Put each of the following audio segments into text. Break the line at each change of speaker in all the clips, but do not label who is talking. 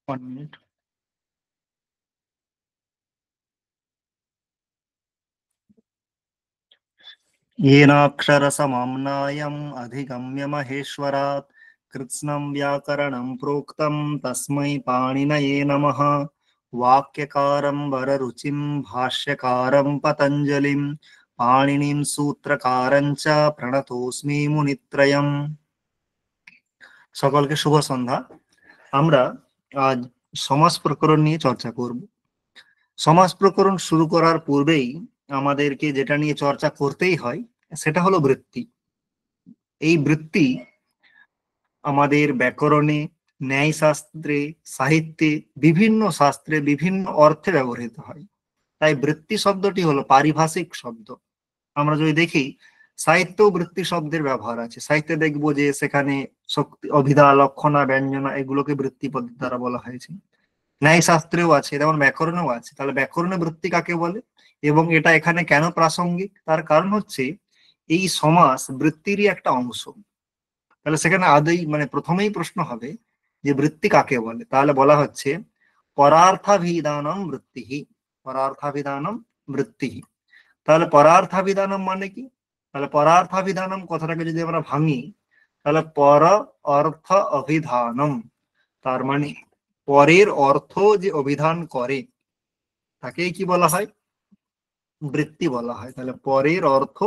1 minute। येनाक्षरसमाम्नायम् अधिगम्य महेश्वरात् कृत्स्नं व्याकरणं प्रोक्तं तस्मै पाणिनये नमः। वाक्यकारं वररुचिं भाष्यकारं पतञ्जलिं पाणिनिं सूत्रकारं च प्रणतोऽस्मि मुनित्रयम्। সকলকে শুভ সন্ধ্যা। আমরা আজ সমাস প্রকরণ নিয়ে চর্চা করব। সমাস প্রকরণ শুরু করার পূর্বেই আমাদেরকে যেটা নিয়ে চর্চা করতেই হয় সেটা হলো বৃত্তি। এই বৃত্তি আমাদের ব্যাকরণে, ন্যায়শাস্ত্রে, সাহিত্যে, বিভিন্ন শাস্ত্রে বিভিন্ন অর্থে ব্যবহৃত হয়। তাই বৃত্তি শব্দটি হলো পারিভাষিক শব্দ। আমরা যদি দেখি সাহিত্যেও বৃত্তি শব্দের ব্যবহার আছে। সাহিত্যে দেখবো যে সেখানে শক্তি, অভিধা, লক্ষণা, ব্যঞ্জনা এগুলোকে বৃত্তি পদ্ধতি দ্বারা বলা হয়েছে। ন্যায়শাস্ত্রেও আছে, যেমন ব্যাকরণেও আছে। তাহলে ব্যাকরণে বৃত্তি কাকে বলে এবং এটা এখানে কেন প্রাসঙ্গিক, তার কারণ হচ্ছে এই সমাস বৃত্তিরই একটা অংশ। তাহলে সেখানে আদৌ প্রথমেই প্রশ্ন হবে যে বৃত্তি কাকে বলে। তাহলে বলা হচ্ছে পরার্থাভিধানম বৃত্তিহি। পরার্থাভিধানম বৃত্তিহি। তাহলে পরার্থাভিধানম মানে কি? তাহলে পরার্থাভিধানম কথাটাকে যদি আমরা ভাঙি, তাহলে পর অর্থ অভিধানম, তার মানে পরের অর্থ যে অভিধান করে তাকেই কি বলা হয়? বৃত্তি বলা হয়। তাহলে পরের অর্থ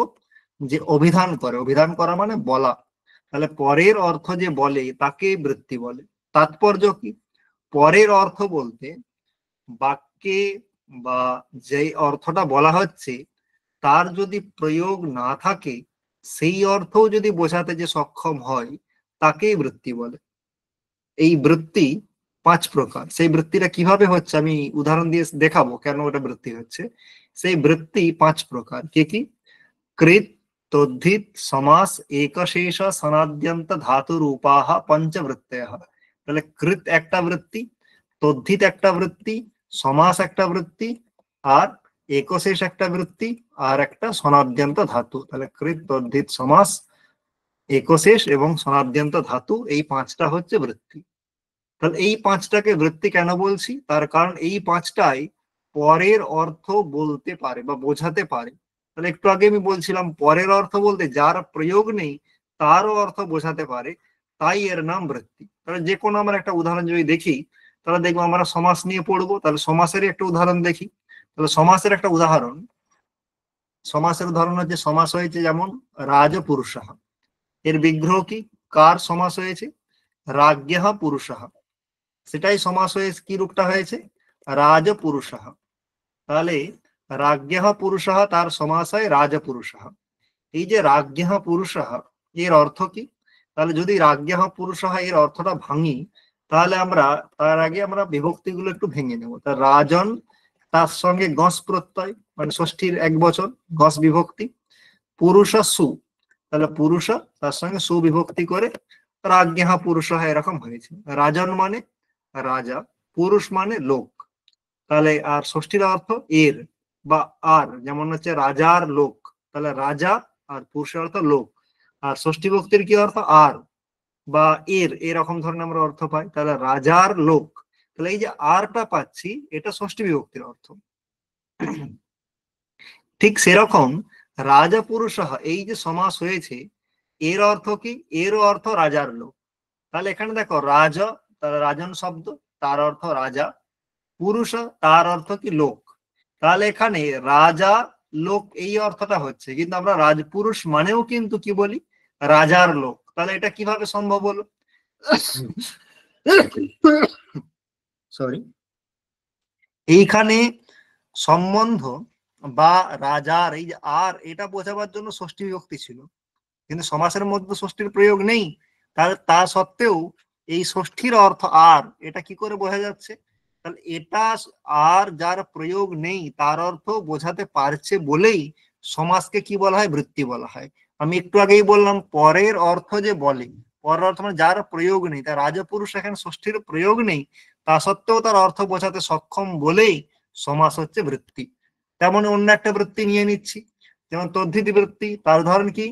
যে অভিধান করে, অভিধান করা মানে বলা, তাহলে পরের অর্থ যে বলে তাকে বৃত্তি বলে। তাৎপর্য কি? পরের অর্থ বলতে বাক্যে বা যে অর্থটা বলা হচ্ছে তার যদি প্রয়োগ না থাকে, সেই অর্থও যদি বোঝাতে যে সক্ষম হয় তাকেই বৃত্তি বলে। এই বৃত্তি 5 প্রকার। সেই বৃত্তিটা কিভাবে হচ্ছে আমি উদাহরণ দিয়ে দেখাবো কেন ওটা বৃত্তি হচ্ছে। সেই বৃত্তি 5 প্রকার। কি কি? কৃত, তদ্ধিত, সমাস, একশেষ, সনাদ্যন্ত ধাতু রূপাহ পঞ্চবৃত্তয়ঃ। তাহলে কৃত একটা বৃত্তি, তদ্ধিত একটা বৃত্তি, সমাস একটা বৃত্তি, আর একশেষ একটা বৃত্তি, আর একটা সনাদ্যন্ত ধাতু। তাহলে কৃত, তদ্ধিত, সমাস, একশেষ এবং সনাদ্যন্ত ধাতু, এই 5টা হচ্ছে বৃত্তি। তাহলে এই 5টাকে বৃত্তি কেন বলছি? তার কারণ এই 5টাই পরের অর্থ বলতে পারে বা বোঝাতে পারে। তাহলে একটু আগে আমি বলছিলাম পরের অর্থ বলতে যার প্রয়োগ নেই তারও অর্থ বোঝাতে পারে, তাই এর নাম বৃত্তি। তাহলে যে কোনো আমরা একটা উদাহরণ যদি দেখি, তাহলে দেখবো আমরা সমাস নিয়ে পড়বো। তাহলে সমাসেরই একটা উদাহরণ দেখি। তাহলে সমাসের একটা উদাহরণ, সমাসের উদাহরণ হচ্ছে সমাস হয়েছে যেমন রাজপুরুষঃ। এর বিগ্রহ কি? কার সমাস হয়েছে? রাজ্ঞঃ পুরুষঃ। সেটাই সমাস হয়ে কি রূপটা হয়েছে? রাজপুরুষঃ। তাহলে রাজ্ঞঃ পুরুষঃ তার সমাস হয় রাজপুরুষঃ। এই যে রাজ্ঞঃ পুরুষঃ, এর অর্থ কি? তাহলে যদি রাজ্ঞঃ পুরুষঃ এর অর্থটা ভাঙি, তাহলে আমরা তার আগে আমরা বিভক্তি গুলো একটু ভেঙে নেব। তা রাজন, তার সঙ্গে গস প্রত্যয়, মানে ষষ্ঠীর এক বচন, গস বিভক্তি। পুরুষ সু, তাহলে পুরুষ তার সঙ্গে সুবিভক্তি করে রাজ্ঞঃ পুরুষঃ এরকম হয়েছে। রাজন মানে রাজা, পুরুষ মানে লোক। তাহলে আর ষষ্ঠীর অর্থ এর বা আর, যেমন হচ্ছে রাজার লোক, তাহলে রাজা আর পুরুষের অর্থ লোক। আর ষষ্ঠী ভক্তির কি অর্থ? আর বা এর, এরকম ধরনের আমরা অর্থ পাই। তাহলে রাজার লোক, তাহলে এই যে আরটা পাচ্ছি এটা ষষ্ঠী বিভক্তির অর্থ। ঠিক সেরকম রাজা পুরুষ এই যে সমাস হয়েছে, এর অর্থ কি? এর অর্থ রাজার লোক। তাহলে এখানে দেখো রাজা, তাহলে রাজন শব্দ, তার অর্থ রাজা। পুরুষ, তার অর্থ কি? লোক। তাহলে এখানে রাজা লোক এই অর্থটা হচ্ছে, কিন্তু আমরা রাজপুরুষ মানেও কিন্তু কি বলি? রাজার লোক। তাহলে এটা কিভাবে সম্ভব হলো? সরি, এইখানে সম্বন্ধ বা রাজার এই যে আর, এটা বোঝাবার জন্য ষষ্ঠী বিভক্তি ছিল, কিন্তু সমাসের মধ্যে ষষ্ঠীর প্রয়োগ নেই। তাহলে তা সত্ত্বেও এই ষষ্ঠীর অর্থ আর, এটা কি করে বোঝা যাচ্ছে? তাহলে এটা আর যার প্রয়োগ নেই তার অর্থ বোঝাতে পারছে বলেই সমাসকে কি বলা হয়? বৃত্তি বলা হয়। আমি একটু আগেই বললাম পরের অর্থ যে বলে, পরের অর্থ মানে যার প্রয়োগ নেই। তার রাজপুরুষ এখানে ষষ্ঠীর প্রয়োগ নেই, তা সত্ত্বেও তার অর্থ বোঝাতে সক্ষম বলেই সমাস হচ্ছে বৃত্তি। তেমন অন্য একটা বৃত্তি নিয়ে নিচ্ছি, যেমন তদ্ধিতি বৃত্তি। তার উদাহরণ কি?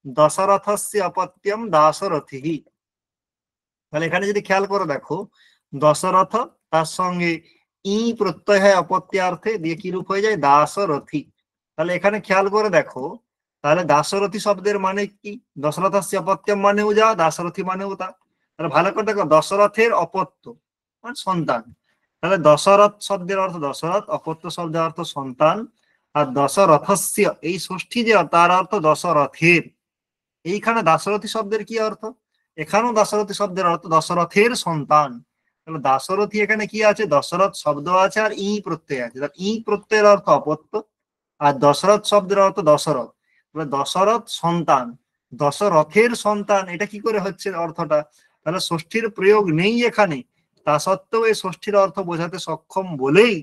দশরথস্য অপত্যম দাশরথিহি। তাহলে এখানে যদি খেয়াল করে দেখো, দশরথ, তার সঙ্গে ই প্রত্যয় হয় অপত্যার্থে, দিয়ে কি রূপ হয়ে যায় দাসরথী। তাহলে এখানে খেয়াল করে দেখো, তাহলে দাসরথী শব্দের মানে কি, দশরথস্য অপত্যম মানেও যা, দাসরথী মানেও তা। তাহলে ভালো করে দেখো, দশরথের অপত্য মানে সন্তান, তাহলে দশরথ শব্দের অর্থ দশরথ, অপত্য শব্দের অর্থ সন্তান, আর দশরথস্য এই ষষ্ঠী যে তার অর্থ দশরথের। এইখানে দাসরথী শব্দের কি অর্থ, এখানেও দাসরথী শব্দের অর্থ দশরথের সন্তান। তাহলে দাসরথী এখানে কি আছে, দশরথ শব্দ আছে আর ই প্রত্যয় আছে, ই প্রত্যয়ের অর্থ অপত্য, আর দশরথ শব্দের অর্থ দশরথ। দশরথ সন্তান, দশরথের সন্তান, এটা কি করে হচ্ছে অর্থটা, তাহলে ষষ্ঠীর প্রয়োগ নেই এখানে, তা সত্ত্বেও এই ষষ্ঠীর অর্থ বোঝাতে সক্ষম বলেই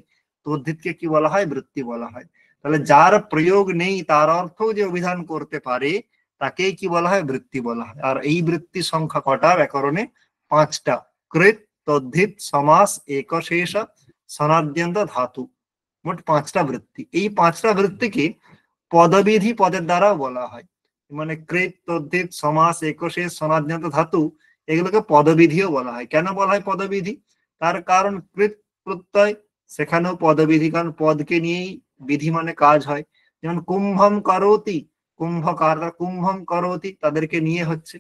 তদ্ধিতকে কি বলা হয়, বৃত্তি বলা হয়। তাহলে যার প্রয়োগ নেই তার অর্থ যে অভিধান করতে পারে তাকেই কি বলা হয়, বৃত্তি বলা হয়। আর এই বৃত্তি সংখ্যা কটা ব্যাকরণে, 5টা। কৃত, তদ্ধিত, সমাস, একশেষ, সনাদ্যন্ত, ধাতু, মোট 5টা বৃত্তি। এই 5টা বৃত্তিকে পদবিধি পদের দ্বারাও বলা হয়, মানে কৃত, তদ্ধিত, সমাস, একশেষ, সনাদ্যন্ত, ধাতু, এগুলোকে পদবিধিও বলা হয়। কেন বলা হয় পদবিধি, তার কারণ কৃত প্রত্যয়, সেখানেও পদবিধি, কারণ পদকে নিয়েই বিধি মানে কাজ হয়। যেমন কুম্ভম করোতি, কুম্ভকার কুম্ভম করোতি, তাদেরকে নিয়ে হচ্ছে।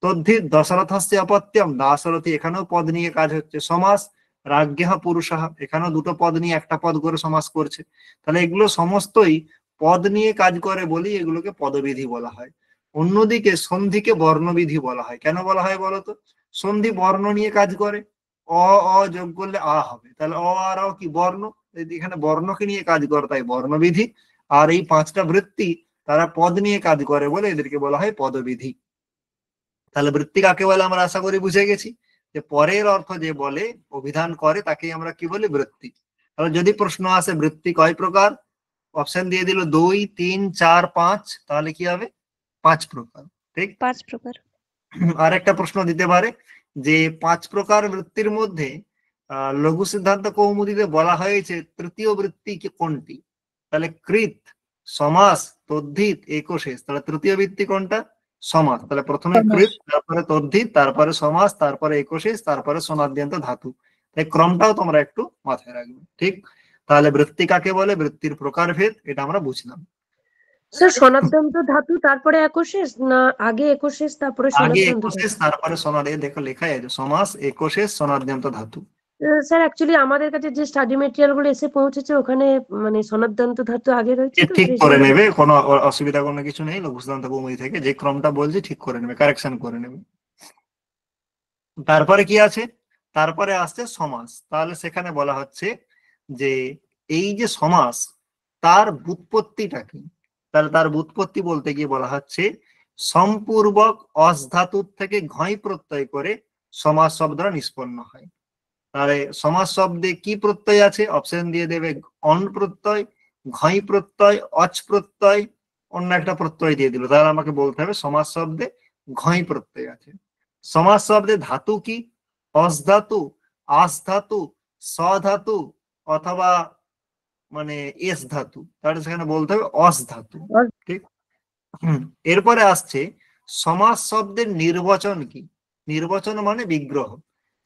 তদ্ধিত দশরথস্য অপত্যম, দাসরথী, এখানেও পদ নিয়ে কাজ হচ্ছে। সমাস, রাজ্ঞঃ পুরুষঃ, এখানেও দুটো পদ নিয়ে একটা পদ করে সমাস করছে। তাহলে এগুলো সমস্তই পদ নিয়ে কাজ করে বলি এগুলোকে পদবিধি বলা হয়। অন্যদিকে সন্ধিকে বর্ণবিধি বলা হয়। কেন বলা হয় বলতো, সন্ধি বর্ণ নিয়ে কাজ করে, অ অ যোগ করলে আ হবে, তাহলে অ আর অ কি বর্ণ, এখানে বর্ণকে নিয়ে কাজ করে তাই বর্ণবিধি। আর এই 5টা বৃত্তি তারা পদ নিয়ে কাজ করে বলে এদেরকে বলা হয় পদবিধি। তাহলে বৃত্তি কাকে বলে আমরা আশা করি বুঝে গেছি, যে পরের অর্থ যে বলে অভিধান করে তাকেই আমরা কি বলি, বৃত্তি। তাহলে যদি প্রশ্ন আসে বৃত্তি কয় প্রকার, অপশন দিয়ে দিল 2, 3, 4, 5, তাহলে কি হবে 5 প্রকার, ঠিক।
5 প্রকার।
আর একটা প্রশ্ন দিতে পারে যে 5 প্রকার বৃত্তির মধ্যে লঘু সিদ্ধান্ত কৌমুদীতে বলা হয়েছে তৃতীয় বৃত্তি কি কোনটি, তাহলে কৃত, সমাস, তদ্ধিত, একশেষ, তাহলে তৃতীয় বৃত্তি কোনটা, সমাস। তাহলে প্রথমে কৃত, তারপরে তদ্ধিত, তারপরে সমাস, তারপরে একশেষ, তারপরে সমাদ্যন্ত ধাতু। তাই ক্রমটাও তোমরা একটু মাথায় রাখবে, ঠিক। তাহলে বৃত্তি কাকে বলে, বৃত্তির প্রকারভেদ এটা আমরা বুঝলাম।
স্যার সনাদ্যন্ত ধাতু তারপরে একশেষ, না আগে একশেষ তারপরে
আগে
সনাদ্যন্ত
একশেষ
ধাতু?
তারপরে সনাদ, দেখো লেখাই আছে সমাস, একশেষ, সনাদ্যন্ত ধাতু।
স্যার অ্যাকচুয়ালি আমাদের কাছে যে স্টাডি মেটেরিয়াল গুলো এসে পৌঁছেছে ওখানে মানে সনাদ্যন্ত ধাতু আগে রয়েছে, তো
ঠিক
সেই
করে
জন্য।
নেবে, কোনো অসুবিধা কোনো কিছু নেই, লঘু সিদ্ধান্ত কৌমুদী থেকে যে ক্রমটা বলছি ঠিক করে নেবে, কারেকশন করে নেবে। তারপরে কি আছে, তারপরে আসছে সমাস। তাহলে সেখানে বলা হচ্ছে যে এই যে সমাস তার ব্যুৎপত্তিটা কি, তাহলে তার ব্যুৎপত্তি বলতে গিয়ে বলা হচ্ছে সম্পূর্বক অস ধাতুর থেকে ঘই প্রত্যয় করে সমাস শব্দটা নিষ্পন্ন হয়। তাহলে সমাস শব্দে কি প্রত্যয় আছে, অপশন দিয়ে দেবে অন প্রত্যয়, ঘই প্রত্যয়, অচ প্রত্যয়, অন্য একটা প্রত্যয় দিয়ে দিল, তাহলে আমাকে বলতে হবে সমাস শব্দে ঘই প্রত্যয় আছে। সমাস শব্দে ধাতু কি, অস ধাতু, আস ধাতু, স ধাতু, অথবা মানে এস ধাতু, তাহলে সেখানে বলতে হবে অস ধাতু, ঠিক। এরপরে আসছে সমাস শব্দের নির্বচন কি, নির্বচন মানে বিগ্রহ।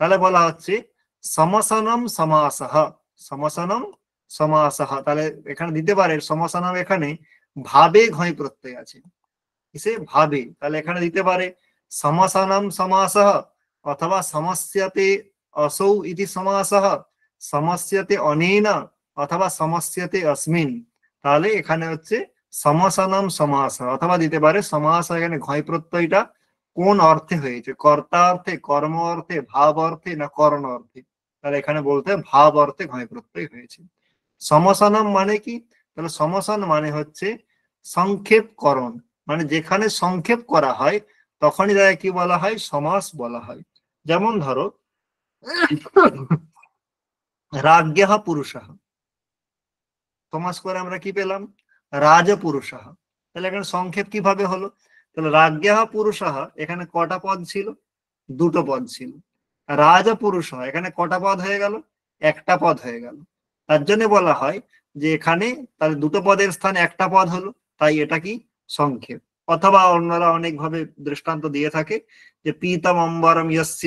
তাহলে বলা হচ্ছে সমসনম সমাসহ, সমসনম সমাসহ, তাহলে এখানে দিতে পারে সমসনম, এখানে ভাবে ঘই প্রত্যয় আছে, কিসে, ভাবে, তাহলে এখানে দিতে পারে সমসনম সমাসহ, অথবা সমস্যাতে অসৌ ইতি সমাসহ, সমস্যাতে অনেন, অথবা সমস্যাতে অস্মিন। তাহলে এখানে হচ্ছে সমসনম সমাস, অথবা দিতে পারে সমাস, এখানে ঘয় প্রত্যয়টা কোন অর্থে হয়েছে, কর্তা অর্থে, কর্ম অর্থে, ভাব অর্থে, না কর্ণ অর্থে। তাহলে এখানে বলতে ভাব অর্থে ঘয় প্রত্যয় হয়েছে। সমসনম মানে কি, তাহলে সমসন মানে হচ্ছে সংক্ষেপকরণ, মানে যেখানে সংক্ষেপ করা হয় তখনই তাকে কি বলা হয়, সমাস বলা হয়। যেমন ধরো রাজ্ঞঃ পুরুষঃ, সমাস করে আমরা কি পেলাম, রাজপুরুষঃ। তাহলে এখানে সংক্ষেপ কিভাবে হলো, তাহলে রাজ্ঞঃ পুরুষঃ এখানে কটা পদ ছিল, দুটো পদ ছিল। রাজপুরুষঃ এখানে কটা পদ হয়ে গেল, একটা পদ হয়ে গেল। তার জন্য বলা হয় যে এখানে তাহলে দুটো পদের স্থানে একটা পদ হলো, তাই এটা কি সংক্ষেপ। অথবা অন্যরা অনেকভাবে দৃষ্টান্ত দিয়ে থাকে যে পীতম অম্বরম ইয়স্য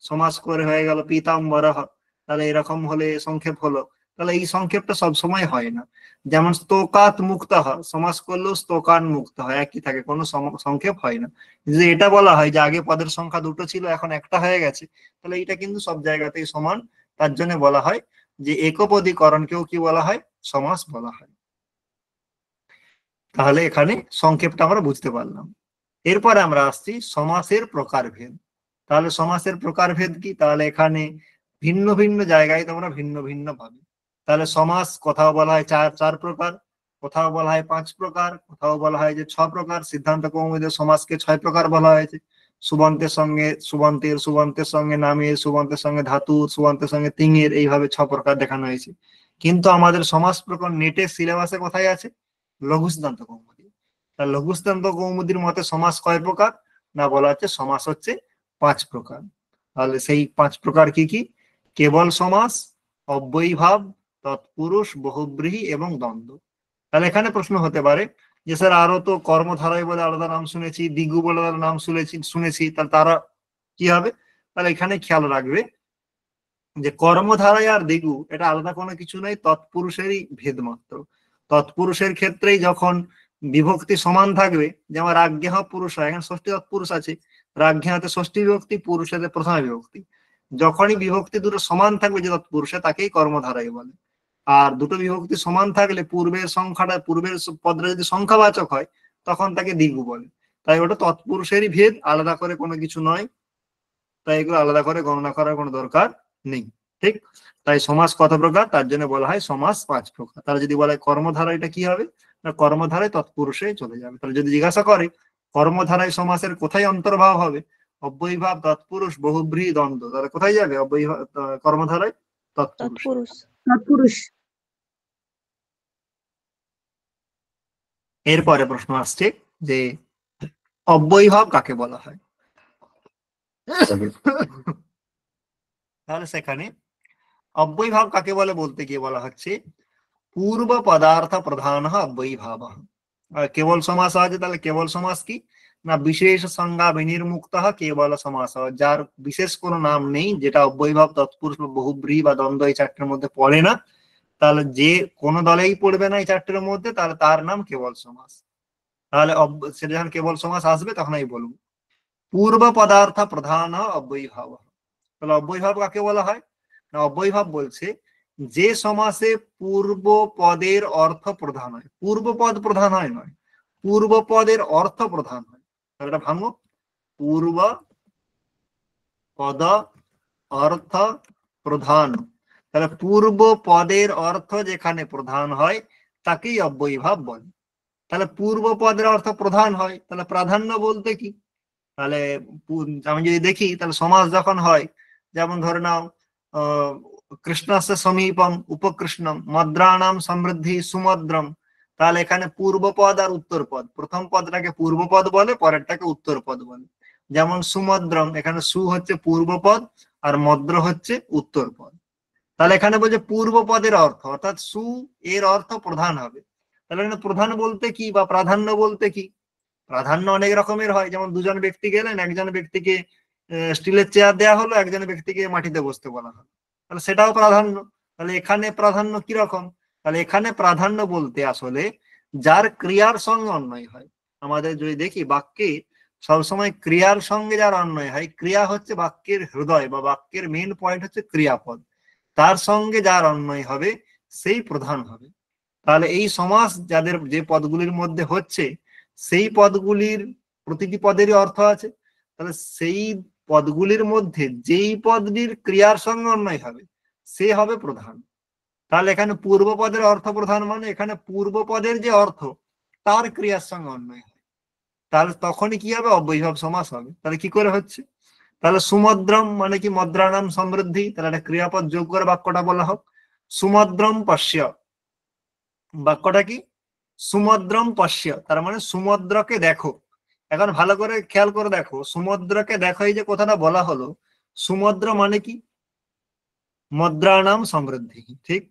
সমাস করে হয়ে গেল পীতাম্বরঃ, তাহলে এরকম হলে সংক্ষেপ হলো। তাহলে এই সংক্ষেপটা সবসময় হয় না। যেমন স্তোকাত মুক্তঃ, সমাস করলেও স্তোকান মুক্ত হয়, একই থাকে, কোনো সংক্ষেপ হয় না। যদি এটা বলা হয় যে আগে পদের সংখ্যা দুটো ছিল এখন একটা হয়ে গেছে, তাহলে এটা কিন্তু সব জায়গাতেই সমান। তার জন্য বলা হয় যে একপদীকরণকেও কি বলা হয়, সমাস বলা হয়। তাহলে এখানে সংক্ষেপটা আমরা বুঝতে পারলাম। এরপরে আমরা আসছি সমাসের প্রকারভেদ। তাহলে সমাসের প্রকারভেদ কি, তাহলে এখানে ভিন্ন ভিন্ন জায়গায় তোমরা ভিন্ন ভিন্ন পাবে। তাহলে সমাস কোথাও বলা হয় চার চার প্রকার, কোথাও বলা হয় 5 প্রকার, কোথাও বলা হয় যে 6 প্রকার। সিদ্ধান্ত কৌমুদীতে সমাসকে 6 প্রকার বলা হয়েছে। সুবন্তের সঙ্গে সুবন্তের, সুবন্তের সঙ্গে নামের, সুবন্তের সঙ্গে ধাতুর, সুবন্তের সঙ্গে তিঙের, এইভাবে 6 প্রকার দেখানো হয়েছে। কিন্তু আমাদের সমাস প্রকরণ নেটের সিলেবাসে কোথায় আছে, লঘু সিদ্ধান্ত কৌমুদী। তার লঘু সিদ্ধান্ত কৌমুদীর মতে সমাস কয় প্রকার, না বলা হচ্ছে সমাস হচ্ছে 5 প্রকার। তাহলে সেই 5 প্রকার কি কি, কেবল সমাস, অব্যয়ীভাব, তৎপুরুষ, বহুব্রীহি এবং দ্বন্দ্ব। তাহলে এখানে প্রশ্ন হতে পারে যে স্যার আরো তো কর্মধারয় বলে আলাদা নাম শুনেছি, দিগু বলে আলাদা নাম শুনেছি, তাহলে তারা কি হবে। তাহলে এখানে খেয়াল রাখবে যে কর্মধারায় আর দিগু এটা আলাদা কোনো কিছু নয়, তৎপুরুষেরই ভেদ মাত্র। তৎপুরুষের ক্ষেত্রেই যখন বিভক্তি সমান থাকবে, যেমন রাজ্ঞেহ পুরুষ, এখানে ষষ্ঠী তৎপুরুষ আছে, রাজ্ঞেহতে ষষ্ঠী বিভক্তি, পুরুষের প্রথমা বিভক্তি। যখনই বিভক্তি দুটো সমান থাকবে যে তৎপুরুষে, তাকেই কর্মধারায় বলে। আর দুটো বিভক্তি সমান থাকলে পূর্বের সংখ্যাটা, পূর্বের পদটা যদি সংখ্যাবাচক হয় তখন তাকে দিগু বলে। তাই ওটা তৎপুরুষেরই ভেদ, আলাদা করে কোনো কিছু নয়। তাই এগুলো আলাদা করে গণনা করার কোনো দরকার নেই, ঠিক। তাই সমাস কত প্রকার, তার জন্য বলা হয় সমাস 5 প্রকার। তাহলে যদি বলা হয় কর্মধারা, এটা কি হবে না, কর্মধারায় তৎপুরুষে চলে যাবে। তাহলে যদি জিজ্ঞাসা করে কর্মধারায় সমাসের কোথায় অন্তর্ভাব হবে, অব্যয়ীভাব, তৎপুরুষ, বহুব্রীহি, দ্বন্দ্ব, তাহলে কোথায় যাবে অব্যয়ীভাব, কর্মধারায় তৎপুরুষ।
তৎপুরুষ।
তৎপুরুষ।
এরপরে প্রশ্ন আসছে যে অব্যয়ীভাব কাকে বলা হয়। তাহলে সেখানে অব্যয়ীভাব কাকে বলে বলতে গিয়ে বলা হচ্ছে পূর্ব পদার্থ প্রধান অব্যয়ীভাব। কেবল সমাস আছে, তাহলে কেবল সমাস কি না, বিশেষ সংজ্ঞা বিনির্মুক্ত কেবল সমাস, যার বিশেষ কোনো নাম নেই, যেটা অব্যয়ীভাব, তৎপুরুষ, বহুব্রীহি বা দ্বন্দ্ব এই চারটের মধ্যে পড়ে না, তাহলে যে কোনো দলেই পড়বে না এই চারটের মধ্যে, তাহলে তার নাম কেবল সমাস। তাহলে সেটা যখন কেবল সমাস আসবে তখন আমি বলবো পূর্ব পদার্থ প্রধান অব্যয়ীভাব। তাহলে অব্যয়ীভাব কাকে বলা হয় না, অব্যয়ীভাব বলছে যে সমাসে পূর্ব পদের অর্থ প্রধান হয়, পূর্ব পদ প্রধান হয় নয়, পূর্ব পদের অর্থ প্রধান হয়। তাহলে এটা ভাঙো, পূর্ব পদ অর্থ প্রধান। তাহলে পূর্ব পদের অর্থ যেখানে প্রধান হয় তাকেই অব্যয়ীভাব বলে। তাহলে পূর্ব পদের অর্থ প্রধান হয়, তাহলে প্রাধান্য বলতে কি, তাহলে আমি যদি দেখি তাহলে সমাস যখন হয়, যেমন ধরে নাও কৃষ্ণস্য সমীপম উপকৃষ্ণম, মদ্রাণাম সমৃদ্ধি সুমদ্রম। তাহলে এখানে পূর্ব পদ আর উত্তর পদ, প্রথম পদটাকে পূর্ব পদ বলে, পরেরটাকে উত্তর পদ বলে। যেমন সুমদ্রম, এখানে সু হচ্ছে পূর্ব পদ আর মদ্র হচ্ছে উত্তর পদ। তাহলে এখানে বলছে পূর্ব পদের অর্থ, অর্থাৎ সু এর অর্থ প্রধান হবে। তাহলে এখানে প্রধান বলতে কি বা প্রাধান্য বলতে কি, প্রাধান্য অনেক রকমের হয়। যেমন দুজন ব্যক্তি গেলেন, একজন ব্যক্তিকে স্টিলের চেয়ার দেওয়া হলো, একজন ব্যক্তিকে মাটিতে বসতে বলা হলো, তাহলে সেটাও প্রাধান্য। তাহলে এখানে প্রাধান্য কিরকম, তাহলে এখানে প্রাধান্য বলতে আসলে যার ক্রিয়ার সঙ্গে অন্বয় হয়। আমাদের যদি দেখি বাক্যে সবসময় ক্রিয়ার সঙ্গে যার অন্বয় হয়, ক্রিয়া হচ্ছে বাক্যের হৃদয় বা বাক্যের মেইন পয়েন্ট হচ্ছে ক্রিয়াপদ, তার সঙ্গে যার অন্বয় হবে সেই প্রধান হবে। তাহলে এই সমাস যাদের যে পদগুলির মধ্যে হচ্ছে, সেই পদগুলির প্রতিটি পদেরই অর্থ আছে, তাহলে সেই পদগুলির মধ্যে যেই পদটির ক্রিয়ার সঙ্গে অন্বয় হবে সে হবে প্রধান। তাহলে এখানে পূর্ব পদের অর্থ প্রধান মানে এখানে পূর্ব পদের যে অর্থ তার ক্রিয়ার সঙ্গে অন্বয় হয়, তাহলে তখনই কি হবে, অব্যয়ীভাব সমাস হবে। তাহলে কি করে হচ্ছে, তাহলে সুমদ্রম মানে কি, মদ্রানাম সমৃদ্ধি, তাহলে একটা ক্রিয়াপদ যোগ করে বাক্যটা বলা হোক সুমদ্রম পশ্য। বাক্যটা কি, সুমদ্রম পশ্য, তার মানে সমুদ্রকে দেখো। এখন ভালো করে খেয়াল করে দেখো, সমুদ্রকে দেখো এই যে কথাটা বলা হলো, সমুদ্র মানে কি, মদ্রানাম সমৃদ্ধি, ঠিক।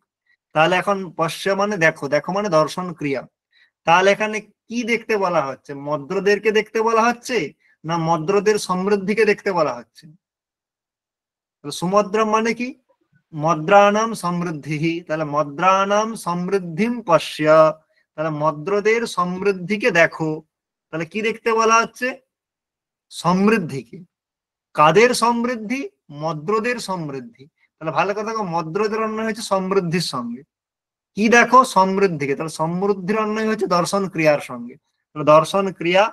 তাহলে এখন পশ্য মানে দেখো, দেখো মানে দর্শন ক্রিয়া। তাহলে এখানে কি দেখতে বলা হচ্ছে, মদ্রদেরকে দেখতে বলা হচ্ছে না মদ্রদের সমৃদ্ধিকে দেখতে বলা হচ্ছে, সুমদ্রম মানে কি? মদ্রানাম সমৃদ্ধি, তাহলে মদ্রানাম সমৃদ্ধিম পশ্য, তাহলে মদ্রদের সমৃদ্ধিকে দেখো। তাহলে কি দেখতে বলা হচ্ছে? সমৃদ্ধিকে। কাদের সমৃদ্ধি? মদ্রদের সমৃদ্ধি। তাহলে ভালো কথা, মদ্রদের অন্যায় হচ্ছে সমৃদ্ধির সঙ্গে। কি দেখো? সমৃদ্ধিকে। তাহলে সমৃদ্ধির অন্যায় হচ্ছে দর্শন ক্রিয়ার সঙ্গে। তাহলে দর্শন ক্রিয়া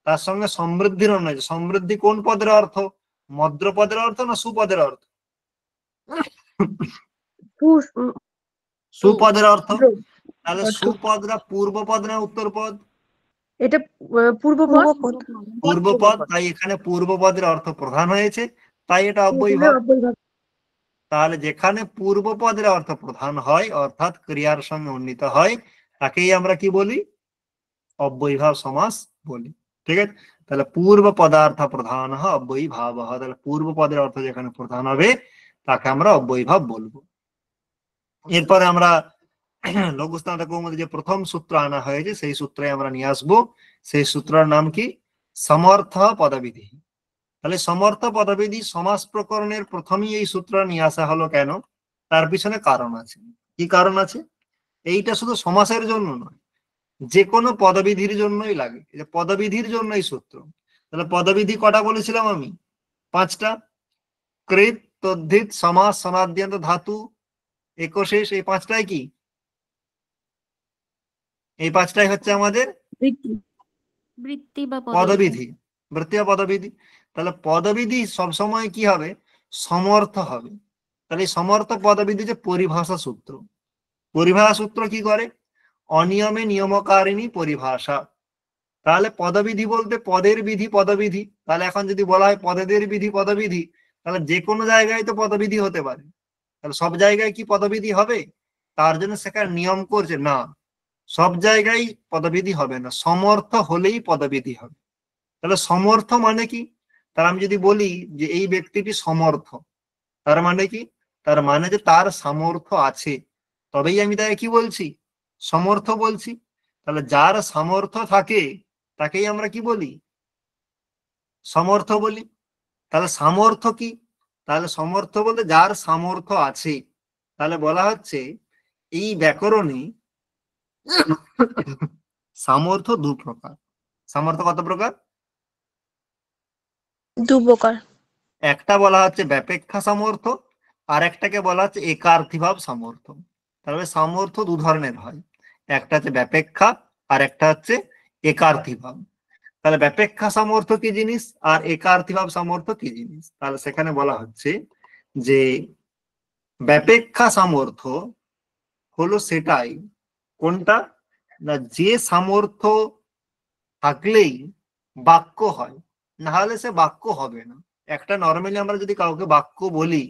তার সঙ্গে সমৃদ্ধির অন্যায়। সমৃদ্ধি কোন পদের অর্থ? মদ্র পদের অর্থ না সুপদের অর্থ? সুপদের অর্থ। তাহলে সুপদরা পূর্ব পদ না উত্তর পদ?
এটা পূর্বপদ।
পূর্ব পদ, তাই এখানে পূর্ব পদের অর্থ প্রধান হয়েছে, তাই এটা অব্যয়ীভাব। তাহলে যেখানে পূর্ব পদের অর্থ প্রধান হয়, অর্থাৎ ক্রিয়ার সঙ্গে উন্নীত হয়, তাকেই আমরা কি বলি? অব্যয়ীভাব সমাস বলি। ঠিক আছে? তাহলে পূর্ব পদার্থ প্রধান অব্যয়ীভাব, তাহলে পূর্ব পদের অর্থ যেখানে প্রধান হবে তাকে আমরা অব্যয়ীভাব বলবো। এরপরে আমরা লঘু স্নাতক কৌমুদী যে প্রথম সূত্র আনা হয়েছে সেই সূত্রে আমরা নিয়ে আসবো। সেই সূত্রের নাম কি? সমর্থ পদবিধি। তাহলে সমর্থ পদবিধি সমাস প্রকরণের প্রথমেই এই সূত্র নিয়ে আসা হলো কেন? তার পিছনে কারণ আছে। কি কারণ আছে? এইটা শুধু সমাসের জন্য নয়, যে কোনো পদবিধির জন্যই লাগে। পদবিধির জন্য এই সূত্র। তাহলে পদবিধি কটা বলেছিলাম আমি? 5টা। কৃত, তদ্ধিত, সমাস, সমাদ্যন্ত, ধাতু, একশেষ, এই 5টাই কি? এই 5টাই হচ্ছে আমাদের
বৃত্তি বা
পদবিধি, বৃত্তি বা পদবিধি। তাহলে পদবিধি সবসময় কি হবে? সমর্থ হবে। তাহলে এই সমর্থ পদবিধি যে পরিভাষা সূত্র। পরিভাষা সূত্র কি করে? অনিয়মে নিয়মকারিণী পরিভাষা। তাহলে পদবিধি বলতে পদের বিধি পদবিধি। তাহলে এখন যদি বলা হয় পদেদের বিধি পদবিধি, তাহলে যে কোনো জায়গায় তো পদবিধি হতে পারে। তাহলে সব জায়গায় কি পদবিধি হবে? তার জন্য সেখানে নিয়ম করছে না, সব জায়গায় পদবিধি হবে না, সমর্থ হলেই পদবিধি হবে। তাহলে সমর্থ মানে কি? তার আমি যদি বলি যে এই ব্যক্তিটি সমর্থ, তার মানে কি? তার মানে যে তার সামর্থ্য আছে, তবেই আমি তাকে কি বলছি? সমর্থ বলছি। তাহলে যার সামর্থ্য থাকে তাকেই আমরা কি বলি? সমর্থ বলি। তাহলে সামর্থ্য কি? তাহলে সমর্থ বলতে যার সামর্থ্য আছে। তাহলে বলা হচ্ছে এই ব্যাকরণে সামর্থ্য 2 প্রকার। সামর্থ্য কত প্রকার?
2 প্রকার।
একটা বলা হচ্ছে ব্যাপেক্ষা সামর্থ্য, আর একটাকে বলা হচ্ছে একার্থীভাব সামর্থ্য। তাহলে সামর্থ্য 2 ধরনের হয়, একটা হচ্ছে ব্যাপেক্ষা আর একটা হচ্ছে একার্থীভাব। তাহলে ব্যাপেক্ষা সামর্থ্য কি জিনিস আর একার্থীভাব সামর্থ্য কি জিনিস? তাহলে সেখানে বলা হচ্ছে যে ব্যাপেক্ষা সামর্থ্য হলো সেটাই, কোনটা না, যে সামর্থ্য থাকলেই বাক্য হয়, না হলে সে বাক্য হবে না। একটা নর্মালি আমরা যদি কাউকে বাক্য বলি,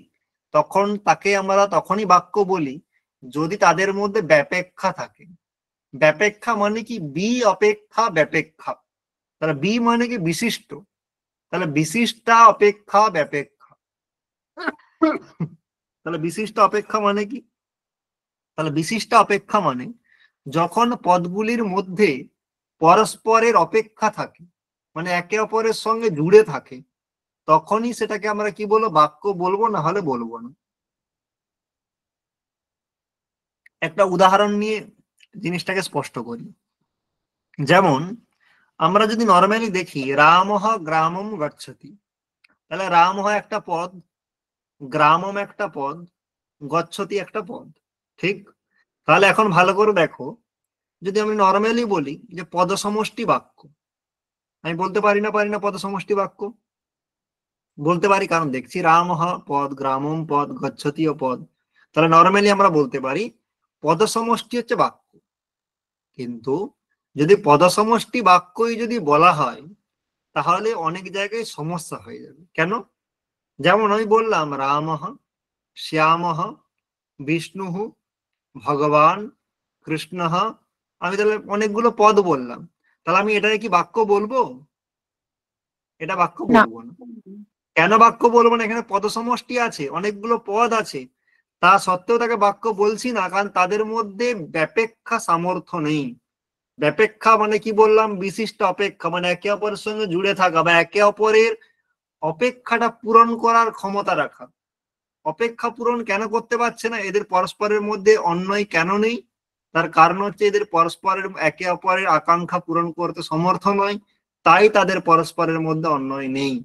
তখন তাকে আমরা তখনই বাক্য বলি যদি তাদের মধ্যে ব্যাপেক্ষা থাকে। ব্যাপেক্ষা মানে কি? বি অপেক্ষা ব্যাপেক্ষা। তাহলে বি মানে কি? বিশিষ্ট। তাহলে বিশিষ্টা অপেক্ষা ব্যাপেক্ষা। তাহলে বিশিষ্ট অপেক্ষা মানে কি? তাহলে বিশিষ্ট অপেক্ষা মানে যখন পদগুলির মধ্যে পরস্পরের অপেক্ষা থাকে, মানে একে অপরের সঙ্গে জুড়ে থাকে, তখনই সেটাকে আমরা কি বলবো? বাক্য বলবো, না হলে বলবো না। একটা উদাহরণ নিয়ে জিনিসটাকে স্পষ্ট করি। যেমন আমরা যদি নর্মালি দেখি রামহ গ্রামম গচ্ছতি, তাহলে রামহ একটা পদ, গ্রামম একটা পদ, গচ্ছতি একটা পদ। ঠিক? তাহলে এখন ভালো করে দেখো, যদি আমি নর্মালি বলি যে পদ সমষ্টি বাক্য, আমি বলতে পারি না পদ সমষ্টি বাক্য? বলতে পারি, কারণ দেখছি রামহ পদ, গ্রামম পদ, গচ্ছতিও পদ। তাহলে নর্মালি আমরা বলতে পারি পদ সমষ্টি হচ্ছে বাক্য। কিন্তু যদি পদ সমষ্টি বাক্যই যদি বলা হয়, তাহলে অনেক জায়গায় সমস্যা হয়ে যাবে। কেন? যেমন আমি বললাম রামহ, শ্যামহ, বিষ্ণু, ভগবান, কৃষ্ণ, আমি তাহলে অনেকগুলো পদ বললাম, তাহলে আমি এটাকে কি বাক্য বলবো? এটা বাক্য
না।
বলবো না। কেন বাক্য বলবো না? এখানে পদ সমষ্টি আছে, অনেকগুলো পদ আছে, তা সত্ত্বেও তাকে বাক্য বলছি না, কারণ তাদের মধ্যে ব্যাপেক্ষা সামর্থ্য নেই। ব্যাপেক্ষা মানে কি বললাম? বিশিষ্ট অপেক্ষা, মানে একে অপরের সঙ্গে জুড়ে থাকা বা একে অপরের অপেক্ষাটা পূরণ করার ক্ষমতা রাখা। অপেক্ষা পূরণ কেন করতে পারছে না? এদের পরস্পরের মধ্যে অন্যয় কেন নেই? তার কারণ হচ্ছে এদের পরস্পরের একে অপরের আকাঙ্ক্ষা পূরণ করতে সমর্থ নয়, তাই তাদের পরস্পরের মধ্যে অন্যয় নেই।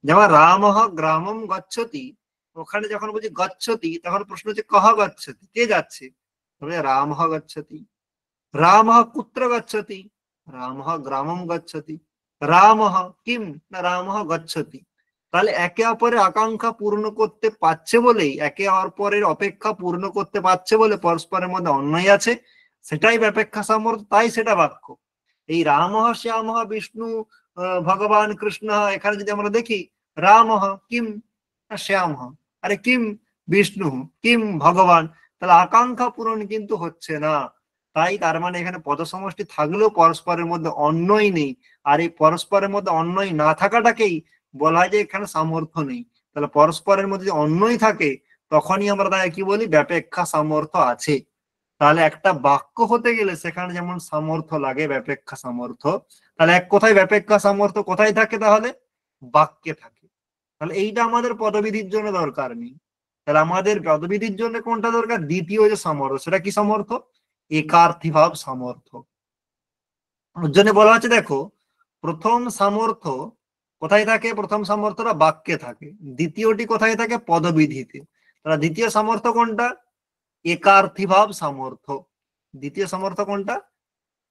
যেমন রামঃ গ্রামম গচ্ছতি, ওখানে যখন বলছি গচ্ছতি তখন প্রশ্ন হচ্ছে কহ গচ্ছতি, কে যাচ্ছে? তবে রামঃ গচ্ছতি। রামঃ কুত্র গচ্ছতি? রামঃ গ্রামম গচ্ছতি। রামঃ কিম? না রামঃ গচ্ছতি। তাহলে একে অপরের আকাঙ্ক্ষা পূর্ণ করতে পারছে বলেই, একে অপরের অপেক্ষা পূর্ণ করতে পারছে বলে পরস্পরের মধ্যে অন্যায় আছে, সেটাই ব্যাপেক্ষা সামর্থ্য, তাই সেটা বাক্য। এই রামঃ শ্যামঃ বিষ্ণু ভগবান কৃষ্ণ, এখানে যদি আমরা দেখি রামঃ কিম? না শ্যামঃ। আরে কিম বিষ্ণু, কিম ভগবান, তাহলে আকাঙ্ক্ষা পূরণ কিন্তু হচ্ছে না। তাই তার মানে এখানে পদ সমষ্টি থাকলেও পরস্পরের মধ্যে অন্যই নেই। আর এই পরস্পরের মধ্যে অন্যই না থাকাটাকেই বলা হয় যে এখানে সামর্থ্য নেই। তাহলে পরস্পরের মধ্যে যদি অন্যই থাকে তখনই আমরা তাই কি বলি? ব্যাপেক্ষা সামর্থ্য আছে। তাহলে একটা বাক্য হতে গেলে সেখানে যেমন সামর্থ্য লাগে, ব্যাপেক্ষা সামর্থ্য, তাহলে এক কথায় ব্যাপেক্ষা সামর্থ্য কোথায় থাকে? তাহলে বাক্যে থাকে। তাহলে এইটা আমাদের পদবিধির জন্য দরকার নেই। তাহলে আমাদের পদবিধির জন্য কোনটা দরকার? দ্বিতীয় যে সামর্থ্য, সেটা কি সামর্থ্য? একার্থিভাব সামর্থ্য। ওর জন্য বলা হচ্ছে দেখো, প্রথম সামর্থ্য কোথায় থাকে? প্রথম সামর্থ্যটা বাক্যে থাকে। দ্বিতীয়টি কোথায় থাকে? পদবিধিতে। তাহলে দ্বিতীয় সামর্থ্য কোনটা? একার্থিভাব সামর্থ্য। দ্বিতীয় সামর্থ্য কোনটা?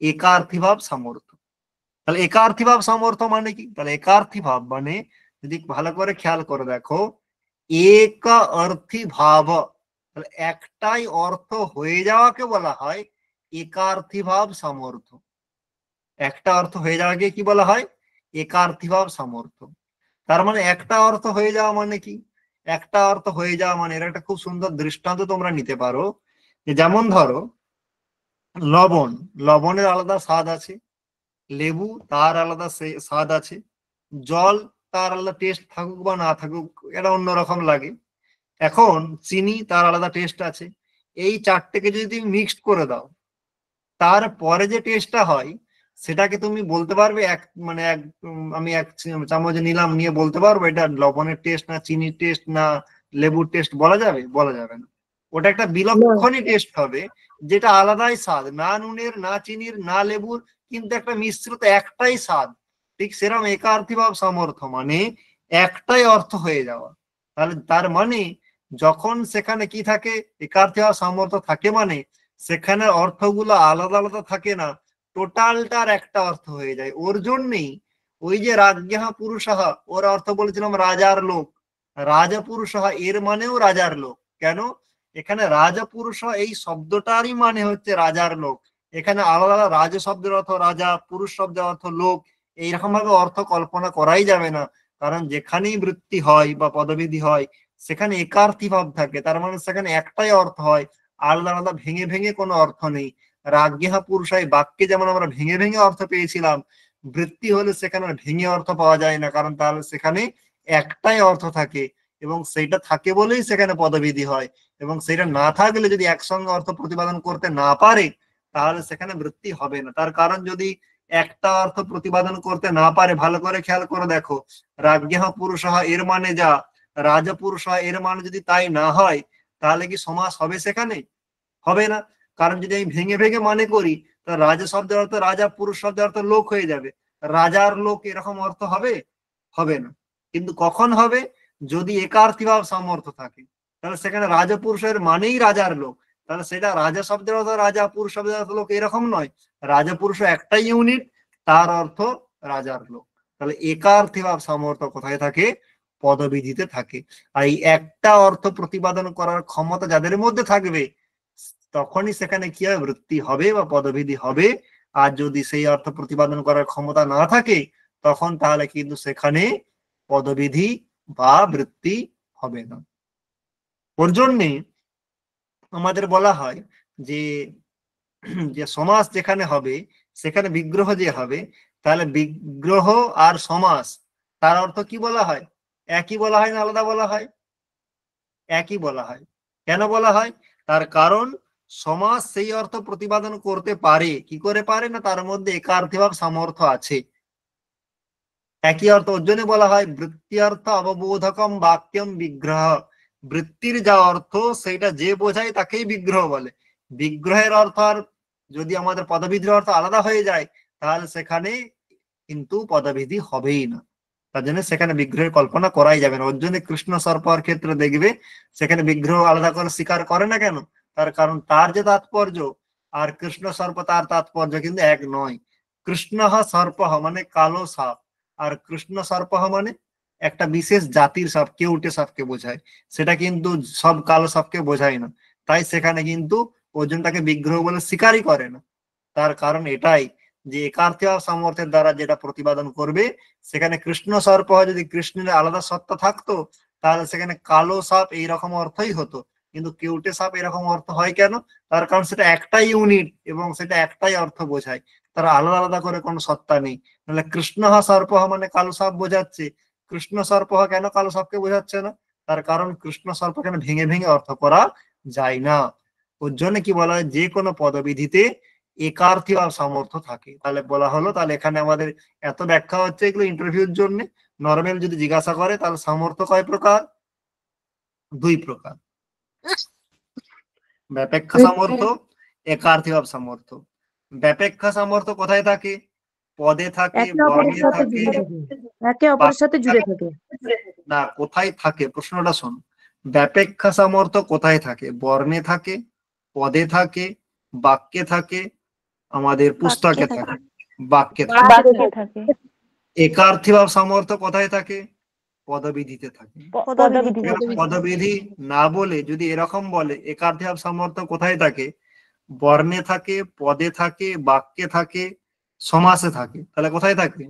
একার্থিভাব সামর্থ্য। তাহলে একার্থিভাব সামর্থ্য মানে কি? তাহলে একার্থিভাব মানে, যদি ভালো করে খেয়াল করে দেখো, এক অর্থী ভাব, তাহলে একটাই অর্থ হয়ে যাওয়াকে বলা হয় একার্থিভাব সামর্থ্য। একটা অর্থ হয়ে যাওয়াকে কি বলা হয়? একার্থিভাব সামর্থ্য। তার মানে একটা অর্থ হয়ে যাওয়া মানে কি? একটা অর্থ হয়ে যাওয়া মানে, এর একটা খুব সুন্দর দৃষ্টান্ত তোমরা নিতে পারো। যে যেমন ধরো লবণ, লবণের আলাদা স্বাদ আছে। লেবু, তার আলাদা স্বাদ আছে। জল, তার আলাদা টেস্ট থাকুক বা না থাকুক, এটা অন্যরকম লাগে। এখন চিনি, তার আলাদা টেস্ট আছে। এই চারটেকে যদি তুমি মিক্সড করে দাও, তারপরে যে টেস্টটা হয় সেটাকে তুমি বলতে পারবে এক মানে এক আমি এক চামচ নিলাম, নিয়ে বলতে পারবো এটা লবণের টেস্ট না চিনির টেস্ট না লেবুর টেস্ট? বলা যাবে? বলা যাবে না। ওটা একটা
না,
বিলক্ষণই টেস্ট হবে, যেটা আলাদাই স্বাদ, না নুনের না চিনির না লেবুর, কিন্তু একটা মিশ্রিত একটাই স্বাদ। ঠিক সেরকম একার্থিভাব সামর্থ্য মানে একটাই অর্থ হয়ে যাওয়া। তাহলে তার মানে যখন সেখানে কি থাকে? একার্থিভাব সামর্থ্য থাকে মানে সেখানে অর্থগুলো আলাদা আলাদা থাকে না, টোটালটার একটা অর্থ হয়ে যায়। ওর জন্যই ওই যে রাজ্ঞা পুরুষাহ, ওর অর্থ বলেছিলাম রাজার লোক। রাজা পুরুষাহ এর মানেও রাজার লোক। কেন? এখানে রাজা পুরুষ এই শব্দটারই মানে হচ্ছে রাজার লোক। এখানে আলাদা আলাদা রাজ শব্দের অর্থ রাজা, পুরুষ শব্দের অর্থ লোক, এইরকম ভাবে অর্থ কল্পনা করাই যাবে না। কারণ যেখানেই বৃত্তি হয় বা পদবিধি হয় সেখানে একার্থী ভাব থাকে, তার মানে সেখানে একটাই অর্থ হয়, আলাদা আলাদা ভেঙে ভেঙে কোনো অর্থ নেই। রাজ্ঞা পুরুষায় বাক্যে যেমন আমরা ভেঙে ভেঙে অর্থ পেয়েছিলাম, বৃত্তি হলে সেখানে ভেঙে অর্থ পাওয়া যায় না, কারণ তাহলে সেখানে একটাই অর্থ থাকে এবং সেইটা থাকে বলেই সেখানে পদবিধি হয়। এবং সেটা না থাকলে যদি একসঙ্গে অর্থ প্রতিপাদন করতে না পারে তাহলে সেখানে বৃত্তি হবে না। তার কারণ যদি একটা অর্থ প্রতিপাদন করতে না পারে, ভালো করে খেয়াল করে দেখো, রাজ্ঞা পুরুষাহ এর মানে যা, রাজপুরুষাহ এর মানে যদি তাই না হয়, তাহলে কি সমাস হবে? সেখানে হবে না। কারণ যদি আমি ভেঙে ভেঙে মানে করি, তা রাজা শব্দের অর্থ রাজা, পুরুষ শব্দের অর্থ লোক হয়ে যাবে। রাজার লোক এরকম অর্থ হবে? হবে না। কিন্তু কখন হবে? যদি একার্থী ভাব সামর্থ্য থাকে, তাহলে সেখানে রাজপুরুষের মানেই রাজার লোক। তাহলে সেটা রাজা শব্দের অর্থ রাজা, পুরুষ শব্দের অর্থ লোক এরকম নয়। রাজা পুরুষ একটাই ইউনিট, তার অর্থ রাজার লোক। তাহলে একার্থী ভাব সামর্থ্য কোথায় থাকে? পদবিধিতে থাকে। আর এই একটা অর্থ প্রতিপাদন করার ক্ষমতা যাদের মধ্যে থাকবে তখনই সেখানে কি হবে? বৃত্তি হবে বা পদবিধি হবে। আর যদি সেই অর্থ প্রতিপাদন করার ক্ষমতা না থাকে তখন তাহলে কিন্তু সেখানে পদবিধি বা বৃত্তি হবে না। ওর জন্যে আমাদের বলা হয় যে যে সমাস যেখানে হবে সেখানে বিগ্রহ যে হবে, তাহলে বিগ্রহ আর সমাস তার অর্থ কি বলা হয়? একই বলা হয় না আলাদা বলা হয়? একই বলা হয়। কেন বলা হয়? তার কারণ সমাস সেই অর্থ প্রতিপাদন করতে পারে। কি করে পারে? না তার মধ্যে একার্থীভাব সামর্থ্য আছে। একই অর্থ, ওর জন্য বলা হয় বৃত্তি অর্থ অববোধকম বাক্যম বিগ্রহ। বৃত্তির যা অর্থ সেটা যে বোঝায় তাকেই বিগ্রহ বলে। বিগ্রহের অর্থ আর যদি আমাদের পদবিধির অর্থ আলাদা হয়ে যায় তাহলে সেখানে কিন্তু পদবিধি হবেই না। তার জন্য সেখানে বিগ্রহের কল্পনা করাই যাবে না। ওর জন্য কৃষ্ণ সর্পর ক্ষেত্রে দেখবে সেখানে বিগ্রহ আলাদা করে স্বীকার করে না কেন, তার কারণ তার যে তাৎপর্য আর কৃষ্ণ সর্প তার তাৎপর্য কিন্তু এক নয়। কৃষ্ণ সর্প মানে কালো সাপ, আর কৃষ্ণ সর্প মানে একটা বিশেষ জাতির সাপ, কেউটে সাপকে বোঝায়, সেটা কিন্তু সব কালো সাপকে বোঝায় না। তাই সেখানে কিন্তু ওজনটাকে বিগ্রহ বলে স্বীকারই করে না। তার কারণ এটাই যে একার্থীয় সামর্থ্যের দ্বারা যেটা প্রতিপাদন করবে, সেখানে কৃষ্ণ সর্প যদি কৃষ্ণের আলাদা সত্তা থাকতো তাহলে সেখানে কালো সাপ এইরকম অর্থই হতো, কিন্তু কেউটে সাপ এরকম অর্থ হয় কেন? তার কারণ সেটা একটাই ইউনিট এবং সেটা একটাই অর্থ বোঝায়, তারা আলাদা আলাদা করে কোনো সত্তা নেই। তাহলে কৃষ্ণ সর্প মানে কালো সাপ বোঝাচ্ছে, কৃষ্ণ সর্প কেন কালো সাপকে বোঝাচ্ছে না? তার কারণ কৃষ্ণ সর্প কেন ভেঙে ভেঙে অর্থ করা যায় না। ওর জন্য কি বলা হয়, যে কোনো পদবিধিতে একার্থী সামর্থ্য থাকে। তাহলে বলা হলো, তাহলে এখানে আমাদের এত ব্যাখ্যা হচ্ছে এগুলো ইন্টারভিউর জন্য। নর্মাল যদি জিজ্ঞাসা করে তাহলে সামর্থ্য কয় প্রকার? দুই প্রকার, ব্যাপেক্ষা সামর্থ্য, একার্থী সামর্থ্য। ব্যাপেক্ষা সামর্থ্য কোথায় থাকে? পদে থাকে,
একে অপরের
বর্ণে
সাথে
থাকে,
জুড়ে থাকে, একে অপরের সাথে জুড়ে থাকে।
না, কোথায় থাকে প্রশ্নটা শোন। ব্যাপেক্ষা সামর্থ্য কোথায় থাকে? বর্ণে থাকে, পদে থাকে, বাক্যে থাকে, আমাদের পুস্তকে থাকে, বাক্যে থাকে।
বাক্যে থাকে।
একার্থী সামর্থ্য কোথায় থাকে? পদবিধিতে থাকে।
পদবিধি
এখানে পদবিধি না বলে যদি এরকম বলে একার্থী সামর্থ্য কোথায় থাকে? বর্ণে থাকে, পদে থাকে, বাক্যে থাকে, সমাসে থাকে। তাহলে কোথায় থাকে?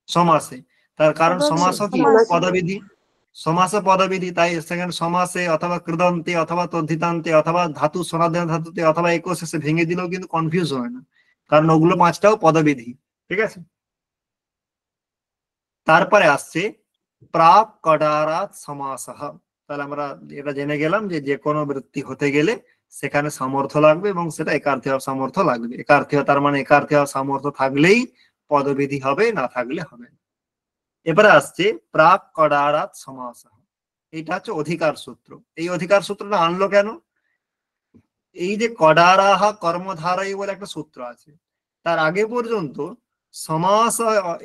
সমাসে। তার কারণ সমাসও কি পদবিধি, সমাসে পদবিধি। তাই সেখানে সমাসে অথবা কৃদন্তে অথবা তদ্ধিতান্তে অথবা ধাতু সনাতন ধাতুতে অথবা একশেষে ভেঙে দিলেও কিন্তু কনফিউজ হয় না, কারণ ওগুলো পাঁচটাও পদবিধি। ঠিক আছে, তারপরে আসছে প্রাক কডারাত সমাসঃ। তাহলে আমরা এটা জেনে গেলাম যে যে কোনো বৃত্তি হতে গেলে সেখানে সামর্থ্য লাগবে এবং সেটা একার্থীয় সামর্থ্য লাগবে। একার্থীয় তার মানে একার্থীয় সামর্থ্য থাকলেই পদবিধি হবে, না থাকলে হবে না। এবারে আসছে প্রাক কডারাত সমাসঃ। এইটা হচ্ছে অধিকার সূত্র। এই অধিকার সূত্রটা আনলো কেন? এই যে কডারাহা কর্মধারয়ী বলে একটা সূত্র আছে, তার আগে পর্যন্ত সমাস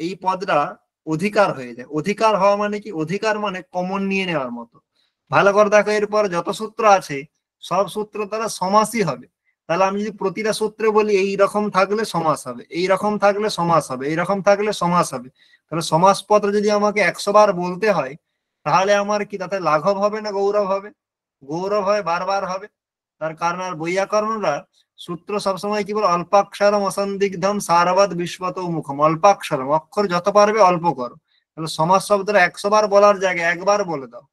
এই পদটা অধিকার হয়ে যায়। অধিকার হওয়া মানে কি? অধিকার মানে কমন নিয়ে নেওয়ার মতো। ভালো করে দেখো, এরপর যত সূত্র আছে সব সূত্র তারা সমাসই হবে। তাহলে আমি যদি প্রতিটা সূত্রে বলি এই রকম থাকলে সমাস হবে, এই রকম থাকলে সমাস হবে, এইরকম থাকলে সমাস হবে, তাহলে সমাস পত্র যদি আমাকে 100 বার বলতে হয় তাহলে আমার কি তাতে লাঘব হবে না গৌরব হবে? গৌরব হয়, বারবার হবে। তার কারণ আর বৈয়াকরণরা সূত্র সবসময় কি বলে, অল্পাক্ষরম অসন্দিগ্ধম সারবৎ বিশ্বত মুখম। অল্পাক্ষরম, অক্ষর যত পারবে অল্প করো। তাহলে সমাস শব্দটা 100 বার বলার জায়গায় একবার বলে দাও।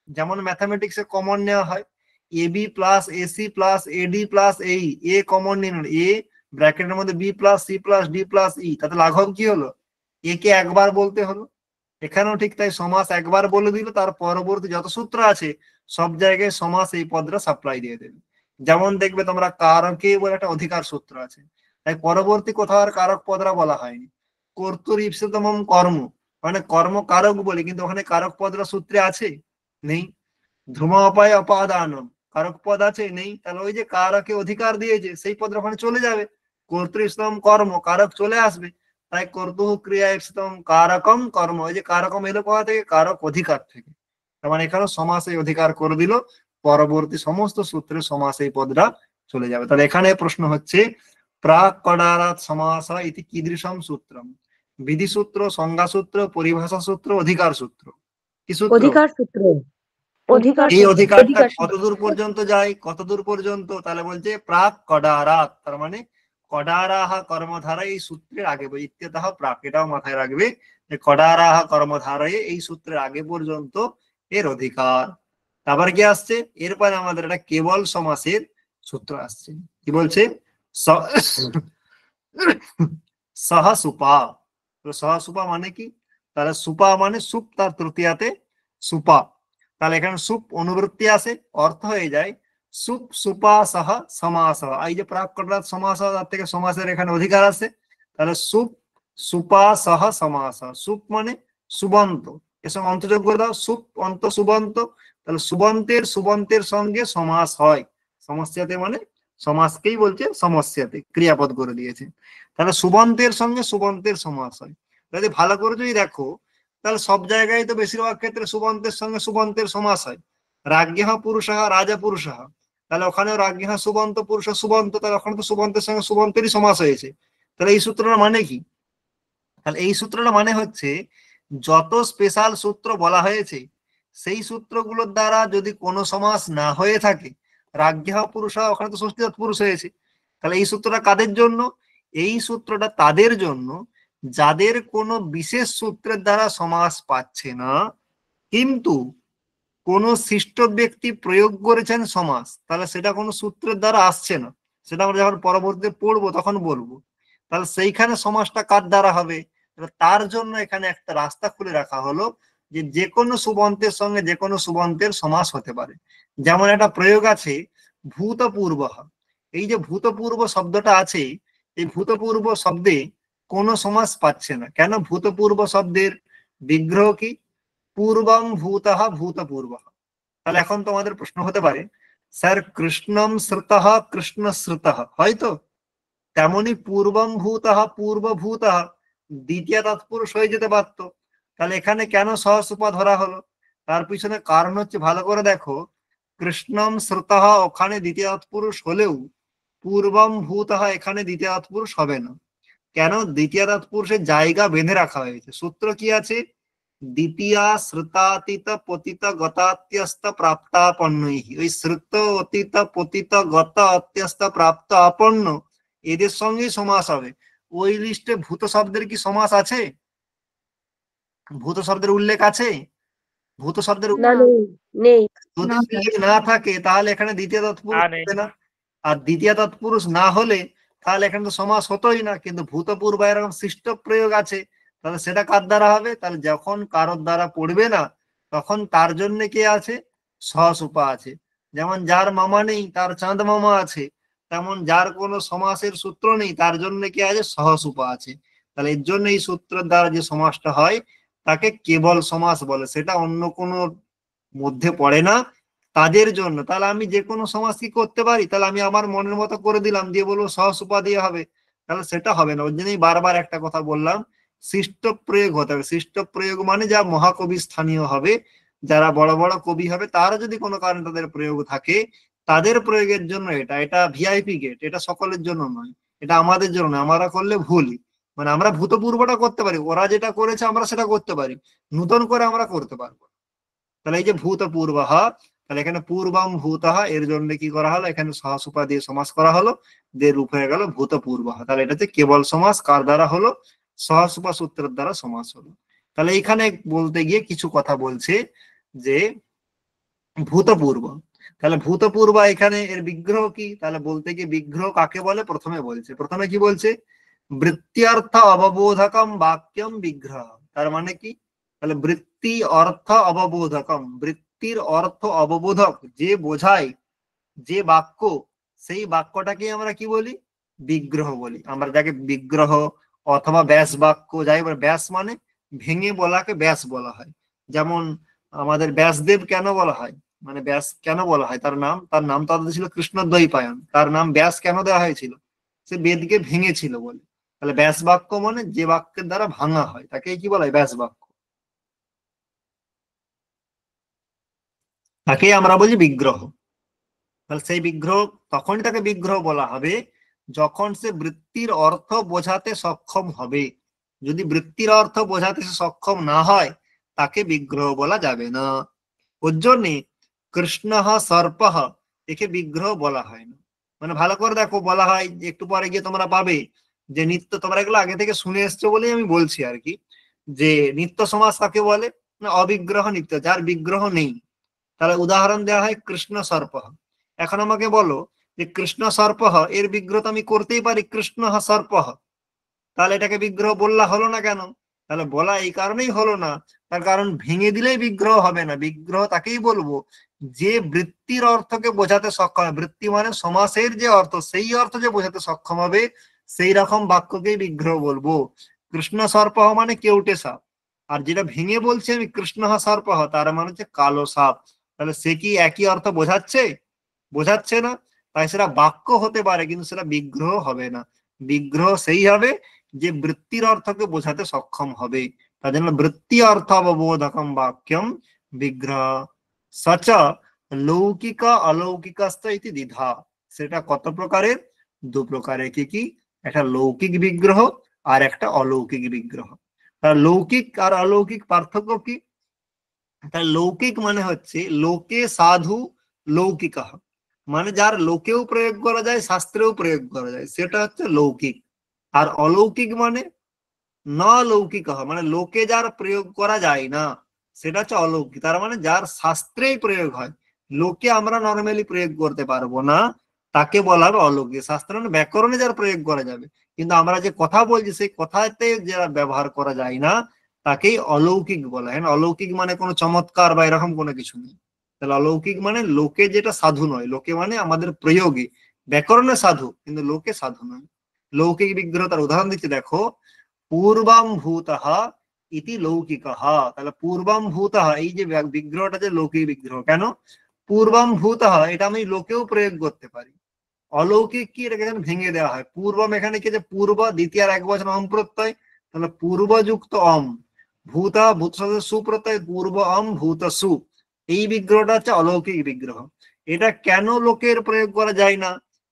যেমন ম্যাথামেটিক্সে কমন নেওয়া হয়, AB plus AC plus AD plus এই, এ কমন নিয়ে নিল, এ ব্র্যাকেটের মধ্যে B plus C plus D plus E, তাতে লাঘব কি হলো? এ কে একবার বলতে হলো। এখানেও ঠিক তাই, সমাস একবার বলে দিল, তার পরবর্তী যত সূত্র আছে সব জায়গায় সমাস এই পদটা সাপ্লাই দিয়ে দেবে। যেমন দেখবে তোমরা কারকে বলে একটা অধিকার সূত্র আছে, তাই পরবর্তী কোথাও আর কারক পদরা বলা হয়নি। কর্তুর ইপ্সিতম কর্ম মানে কর্ম কারক বলি, কিন্তু ওখানে কারক পদরা সূত্রে আছে? নেই। ধ্রুমাপায় অপাদানম, কারক পদ আছে? নেই। তাহলে ওই যে কারকে অধিকার দিয়েছে সেই পদ ওখানে চলে যাবে। কর্তৃ ইসলাম কর্ম, কারক চলে আসবে। তাই কর্তু ক্রিয়া ইসলাম কারকম কর্ম, ওই যে কারকম এলো কোথা থেকে? কারক অধিকার থেকে। তার মানে এখানে সমাস এই অধিকার করে দিল, পরবর্তী সমস্ত সূত্রে সমাস এই পদটা চলে যাবে। তাহলে এখানে প্রশ্ন হচ্ছে প্রাক কডারাত সমাস ইতি কীদৃশম সূত্রম? বিধি সূত্র, সংজ্ঞা সূত্র, পরিভাষা সূত্র, অধিকার সূত্র। কি সূত্র?
অধিকার সূত্র। অধিকার
এই
সূত্র।
অধিকারটা কতদূর পর্যন্ত যায়? কতদূর পর্যন্ত? তাহলে বলছে প্রাক কডারাত, তার মানে কডারাহা কর্মধারা এই সূত্রের আগে, ইত্যতঃ প্রাক, এটাও মাথায় রাখবে যে কডারাহা কর্মধারায় এই সূত্রের আগে পর্যন্ত এর অধিকার। তারপর কি আসছে? এরপরে আমাদের একটা কেবল সমাসের সূত্র আসছে। কি বলছে? সহ সুপা। তো সহ সুপা মানে কি? তাহলে সুপা মানে সুপ, তার তৃতীয়াতে সুপা। তাহলে এখানে সুপ অনুবৃত্তি আসে, অর্থ হয়ে যায় সুপ সুপা সহ সমাস। এই যে প্রাক কডারাত সমাস, তার থেকে সমাসের এখানে অধিকার আছে। তাহলে সুপ সুপা সহ সমাস। সুপ মানে সুবন্ত এর সঙ্গে অন্ত যোগ করে দাও, সুপ অন্ত সুবন্ত, তাহলে সুবন্তের সুবন্তের সঙ্গে সমাস হয়। সমস্যাতে মানে সমাসকেই বলছে সমস্যাতে, ক্রিয়াপদ করে দিয়েছে। তাহলে সুবন্তের সঙ্গে সুবন্তের সমাস হয়। যদি ভালো করে যদি দেখো, তাহলে সব জায়গায় তো বেশিরভাগ ক্ষেত্রে সুবন্তের সঙ্গে সুবন্তের সমাস হয়। রাজ্ঞঃ পুরুষঃ রাজা পুরুষঃ, তাহলে ওখানেও রাজ্ঞঃ সুবন্ত পুরুষ সুবন্ত, তাহলে ওখানে তো সুবন্তের সঙ্গে সুবন্তেরই সমাস হয়েছে। তাহলে এই সূত্রটা মানে কি? তাহলে এই সূত্রটা মানে হচ্ছে, যত স্পেশাল সূত্র বলা হয়েছে সেই সূত্রগুলোর দ্বারা যদি কোনো সমাস না হয়ে থাকে, রাজ্ঞঃ পুরুষঃ ওখানে তো ষষ্ঠী তৎপুরুষ হয়েছে, তাহলে এই সূত্রটা কাদের জন্য? এই সূত্রটা তাদের জন্য যাদের কোনো বিশেষ সূত্রের দ্বারা সমাস পাচ্ছে না, কিন্তু কোন সৃষ্ট ব্যক্তি প্রয়োগ করেছেন সমাস, তাহলে সেটা কোনো সূত্রের দ্বারা আসছে না। সেটা আমরা যখন পরবর্তীতে পড়বো তখন বলবো। তাহলে সেইখানে সমাসটা কার দ্বারা হবে? তার জন্য এখানে একটা রাস্তা খুলে রাখা হলো, যে যে কোনো সুবন্তের সঙ্গে যে কোনো সুবন্তের সমাস হতে পারে। যেমন একটা প্রয়োগ আছে ভূতপূর্ব। এই যে ভূতপূর্ব শব্দটা আছে, এই ভূতপূর্ব শব্দে কোনো সমাস পাচ্ছে না কেন? ভূতপূর্ব শব্দের বিগ্রহ কি? পূর্বং ভূতঃ ভূতপূর্বঃ। তাহলে এখন তোমাদের প্রশ্ন হতে পারে, স্যার কৃষ্ণম শ্রুতঃ কৃষ্ণ শ্রুতঃ, হয়তো তেমনি পূর্বম ভূতঃ পূর্বভূতঃ দ্বিতীয় তৎপুরুষ হয়ে যেতে পারতো। তাহলে এখানে কেন সহসুপা ধরা হলো? তার পিছনে কারণ হচ্ছে, ভালো করে দেখো, কৃষ্ণম শ্রুতঃ ওখানে দ্বিতীয় তৎপুরুষ হলেও পূর্বম ভূতঃ এখানে দ্বিতীয় তৎপুরুষ হবে না। কেন? দ্বিতীয় তৎপুরুষের জায়গা বেঁধে রাখা হয়েছে। সূত্র কি আছে? দ্বিতীয়া শ্রুতাতীত পতিত গতাত্যস্ত প্রাপ্তাপন্নৈঃ। ওই শ্রুত অতীত পতিত গত অত্যস্ত প্রাপ্ত আপন্ন এদের সঙ্গেই সমাস হবে। ওই লিস্টে ভূত শব্দের কি সমাস আছে? ভূত শব্দের উল্লেখ আছে? ভূত শব্দের
না,
না।
নেই, নেই।
যদি
না,
উল্লেখ না থাকে তাহলে এখানে দ্বিতীয় তৎপুরুষ হবে না। আর দ্বিতীয় তৎপুরুষ না হলে তাহলে এখানে তো সমাস হতোই না। কিন্তু ভূতপূর্ব এরকম সৃষ্ট প্রয়োগ আছে, তাহলে সেটা কার দ্বারা হবে? তাহলে যখন কারোর দ্বারা পড়বে না, তখন তার জন্য কে আছে? সহসুপা আছে। যেমন যার মামা নেই তার চাঁদ মামা আছে, তেমন যার কোনো সমাসের সূত্র নেই তার জন্য কে আছে? সহসুপা আছে। তাহলে এর জন্য এই সূত্রের দ্বারা যে সমাসটা হয় তাকে কেবল সমাস বলে, সেটা অন্য কোনো মধ্যে পড়ে না তাদের জন্য। তাহলে আমি যে কোনো সমাস কি করতে পারি? তাহলে আমি আমার মনের মতো করে দিলাম, দিয়ে বলবো সহসুপা দিয়ে হবে, তাহলে সেটা হবে না। ওই জন্যই বারবার একটা কথা বললাম, সৃষ্ট প্রয়োগ হতে হবে। সৃষ্ট প্রয়োগ মানে যা মহাকবি স্থানীয় হবে, যারা বড় বড় কবি হবে, তারা যদি কোনো কারণে তাদের প্রয়োগ থাকে, তাদের প্রয়োগের জন্য এটা এটা ভিআইপি গেট, এটা সকলের জন্য নয়, এটা আমাদের জন্য নয়। আমরা করলে ভুলই, মানে আমরা ভূতপূর্বটা করতে পারি, ওরা যেটা করেছে আমরা সেটা করতে পারি, নূতন করে আমরা করতে পারবো। তাহলে এই যে ভূতপূর্ব, তাহলে এখানে পূর্বম ভূতঃ এর জন্য কি করা হলো? এখানে সহসুপা দিয়ে সমাস করা হলো, যে রূপ হয়ে গেল ভূতপূর্ব। তাহলে এটা হচ্ছে কেবল সমাস, কার দ্বারা হলো? সহসুপা সূত্রের দ্বারা সমাস হলো। তাহলে এখানে বলতে গিয়ে কিছু কথা বলছে যে ভূতপূর্ব, তাহলে ভূতপূর্ব এখানে এর বিগ্রহ কি? তাহলে বলতে গিয়ে বিগ্রহ কাকে বলে প্রথমে বলছে। প্রথমে কি বলছে? বৃত্ত্যর্থ অববোধকম বাক্যম বিগ্রহ। তার মানে কি? তাহলে বৃত্তি অর্থ অববোধকম, বৃত্তির অর্থ অববোধক যে বোঝায় যে বাক্য, সেই বাক্যটাকে আমরা কি বলি? বিগ্রহ বলি। আমরা যাকে বিগ্রহ অথবা ব্যাস বাক্য যাই বলে, ব্যাস মানে ভেঙে বলাকে ব্যাস বলা হয়। যেমন আমাদের ব্যাসদেব কেন বলা হয়? মানে ব্যাস কেন বলা হয়? তার নাম তো ছিল কৃষ্ণদ্বৈপায়ন। তার নাম ব্যাস কেন দেওয়া হয়েছিল? সে বেদকে ভেঙেছিল বলে। তাহলে ব্যাস বাক্য মানে যে বাক্যের দ্বারা ভাঙা হয় তাকে কি বলা হয়? ব্যাস বাক্য। তাকেই আমরা বলি বিগ্রহ। তাহলে সেই বিগ্রহ তখনই তাকে বিগ্রহ বলা হবে যখন সে বৃত্তির অর্থ বোঝাতে সক্ষম হবে। যদি বৃত্তির অর্থ বোঝাতে সে সক্ষম না হয়, তাকে বিগ্রহ বলা যাবে না। ওর জন্যে কৃষ্ণ সর্প একে বিগ্রহ বলা হয় না। মানে ভালো করে দেখো, বলা হয় একটু পরে গিয়ে তোমরা পাবে যে নিত্য, তোমরা এগুলো আগে থেকে শুনে এসছো বলেই আমি বলছি আর কি, যে নিত্য সমাস কাকে বলে? না অবিগ্রহ নিত্য, যার বিগ্রহ নেই। তাহলে উদাহরণ দেওয়া হয় কৃষ্ণ সর্প। এখন আমাকে বলো যে কৃষ্ণ সর্প এর বিগ্রহ তো আমি করতেই পারি, কৃষ্ণ সর্প, তাহলে এটাকে বিগ্রহ বললা হলো না কেন? তাহলে বলা এই কারণেই হলো না, তার কারণ ভেঙে দিলেই বিগ্রহ হবে না। বিগ্রহ তাকেই বলবো যে বৃত্তির অর্থকে বোঝাতে সক্ষম। বৃত্তি মানে সমাসের যে অর্থ, সেই অর্থ যে বোঝাতে সক্ষম হবে, সেই রকম বাক্যকেই বিগ্রহ বলবো। কৃষ্ণ সর্প মানে কেউটে সাপ, আর যেটা ভেঙে বলছে আমি কৃষ্ণ সর্প, তার মানে হচ্ছে কালো সাপ। তাহলে সে কি একই অর্থ বোঝাচ্ছে? বোঝাচ্ছে না। তাই সেটা বাক্য হতে পারে, কিন্তু সেটা বিগ্রহ হবে না। বিগ্রহ সেই হবে যে বৃত্তির অর্থকে বোঝাতে সক্ষম হবে। তার জন্য বৃত্তি অর্থ অববোধকম বাক্যম বিগ্রহ। সচ লৌকিক অলৌকিকস্ত ইতি দ্বিধা। সেটা কত প্রকারের? দু প্রকারের। কি কি? একটা লৌকিক বিগ্রহ আর একটা অলৌকিক বিগ্রহ। তার লৌকিক আর অলৌকিক পার্থক্য কি? তার লৌকিক মানে হচ্ছে লোকে সাধু লৌকিক, মানে যার লোকেও প্রয়োগ করা যায় শাস্ত্রেও প্রয়োগ করা যায়, সেটা হচ্ছে লৌকিক। আর অলৌকিক মানে না লৌকিক, মানে লোকে যার প্রয়োগ করা যায় না, সেটা হচ্ছে অলৌকিক। তার মানে যার শাস্ত্রেই প্রয়োগ হয়, লোকে আমরা নর্মালি প্রয়োগ করতে পারবো না, তাকে বলা হবে অলৌকিক। শাস্ত্র মানে ব্যাকরণে যার প্রয়োগ করা যাবে, কিন্তু আমরা যে কথা বলছি সেই কথাতে যারা ব্যবহার করা যায় না, তাকেই অলৌকিক বলা হয়। অলৌকিক মানে কোনো চমৎকার বা এরকম কোনো কিছু নেই। তাহলে অলৌকিক মানে লোকে যেটা সাধু নয়। লোকে মানে আমাদের প্রয়োগে ব্যাকরণে সাধু, কিন্তু লোকে সাধু নয়। লৌকিক বিগ্রহ তার উদাহরণ দিচ্ছি, দেখো। পূর্বাম ভূতঃ ইতি লৌকিকঃ। তাহলে পূর্বাম ভূতঃ, এই যে বিগ্রহটা যে লৌকিক বিগ্রহ। কেন? পূর্বাম ভূতঃ এটা আমি লোকেও প্রয়োগ করতে পারি। অলৌকিক কি? এটাকে এখানে ভেঙে দেওয়া হয়। পূর্বম এখানে কি? যে পূর্ব দ্বিতীয় এক বচন অম প্রত্যয়, তাহলে পূর্বযুক্ত অম। ভূত ভূত সুপ্রত্যয়, পূর্ব অম ভূত সু। এই বিগ্রহটা হচ্ছে অলৌকিক বিগ্রহ। এটা কেন লোকের প্রয়োগ করা যায় না?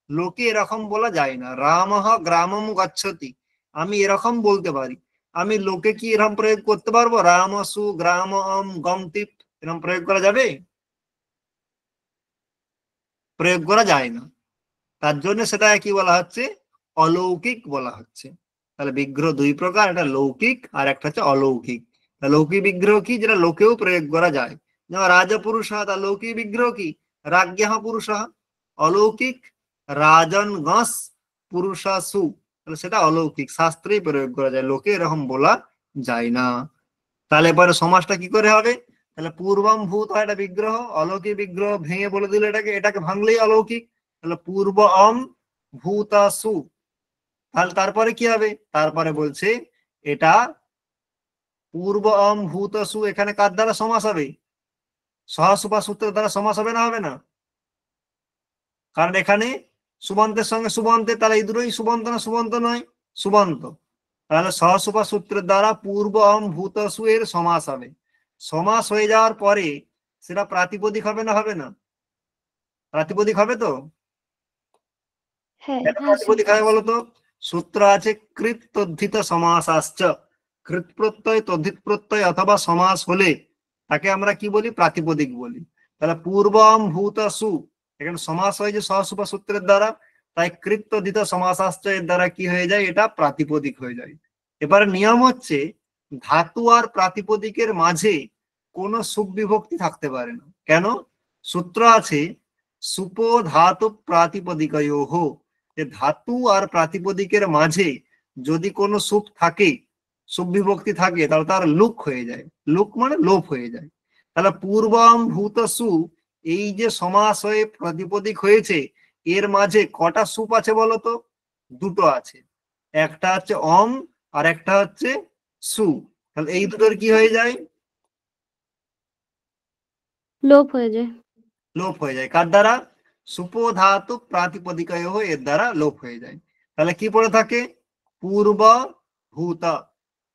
লোকে এরকম বলা যায় না। রামঃ গ্রামম গচ্ছতি, আমি এরকম বলতে পারি। আমি লোকে কি এরকম প্রয়োগ করতে পারবো? রাম সু গ্রাম অম গম টিপ, এরকম প্রয়োগ করা যাবে? প্রয়োগ করা যায় না। তার জন্য সেটা কি বলা হচ্ছে? অলৌকিক বলা হচ্ছে। তাহলে বিগ্রহ দুই প্রকার, একটা লৌকিক আর একটা হচ্ছে অলৌকিক। লৌকিক বিগ্রহ কি? যেটা লোকেও প্রয়োগ করা যায়, যেমন রাজপুরুষ। তার লৌকিক বিগ্রহ কি? রাজ্ঞ পুরুষ। অলৌকিক রাজন গস পুরুষাসু, তাহলে সেটা অলৌকিক, শাস্ত্রেই প্রয়োগ করা যায়, লোকে এরকম বলা যায় না। তাহলে পরে সমাজটা কি করে হবে? তাহলে পূর্বম ভূত একটা বিগ্রহ, অলৌকিক বিগ্রহ ভেঙে বলে দিল এটাকে, এটাকে ভাঙলেই অলৌকিক। তাহলে পূর্ব অম ভূতাসু। তাহলে তারপরে কি হবে? তারপরে বলছে এটা পূর্ব অম ভূতাসু, এখানে কার দ্বারা সমাস হবে? সহসুপা সূত্রের দ্বারা সমাস হবে না? হবে না? কারণ এখানে সুবন্তের সঙ্গে সুবন্তের, তাহলে এই দুটোই সুবন্ত না সুবন্ত নয়? সুবন্ত। তাহলে সহসুপা সূত্রের দ্বারা পূর্ব অম ভূতসু এর সমাস হবে। সমাস হয়ে যাওয়ার পরে সেটা প্রাতিপদিক হবে না? হবে না? প্রাতিপদিক হবে তো?
হ্যাঁ
কেন প্রাতিপদিক হবে বলতো? সূত্র আছে কৃত তদ্ধিত সমাস আসছে। কৃত প্রত্যয় তদ্ধিত প্রত্যয় অথবা সমাস হলে তাকে আমরা কি বলি? প্রাতিপদিক বলি। তাহলে পূর্বম ভূতসু, এখানে সমাস হয় যে সহসুপা সূত্রের দ্বারা, তাই কৃত তদ্ধিত সমাস আসছে এর দ্বারা কি হয়ে যায়? এটা প্রাতিপদিক হয়ে যায়। এবারে নিয়ম হচ্ছে ধাতু আর প্রাতিপদিকের মাঝে কোনো সুপ বিভক্তি থাকতে পারে না। কেন? সূত্র আছে সুপ ধাতু প্রাতিপদিকয়োঃ, যে ধাতু আর প্রাতিপদিকের মাঝে যদি কোনো সুপ থাকে, সুপ বিভক্তি থাকে, তাহলে তার লুক হয়ে যায়। লুক মানে লোপ হয়ে যায়। তাহলে পূর্বম ভূতসু, এই যে সমাস হয়ে প্রাতিপদিক হয়েছে, এর মাঝে কটা সুপ আছে বলতো? দুটো আছে। একটা হচ্ছে অম আর একটা হচ্ছে সু। তাহলে এই দুটোর কি হয়ে যায়?
লোপ হয়ে যায়।
লোপ হয়ে যায়। কার দ্বারা? সুপ ধাতু প্রাতিপদিকয় এর দ্বারা লোপ হয়ে যায়। তাহলে কি পড়ে থাকে? পূর্ব ভূত।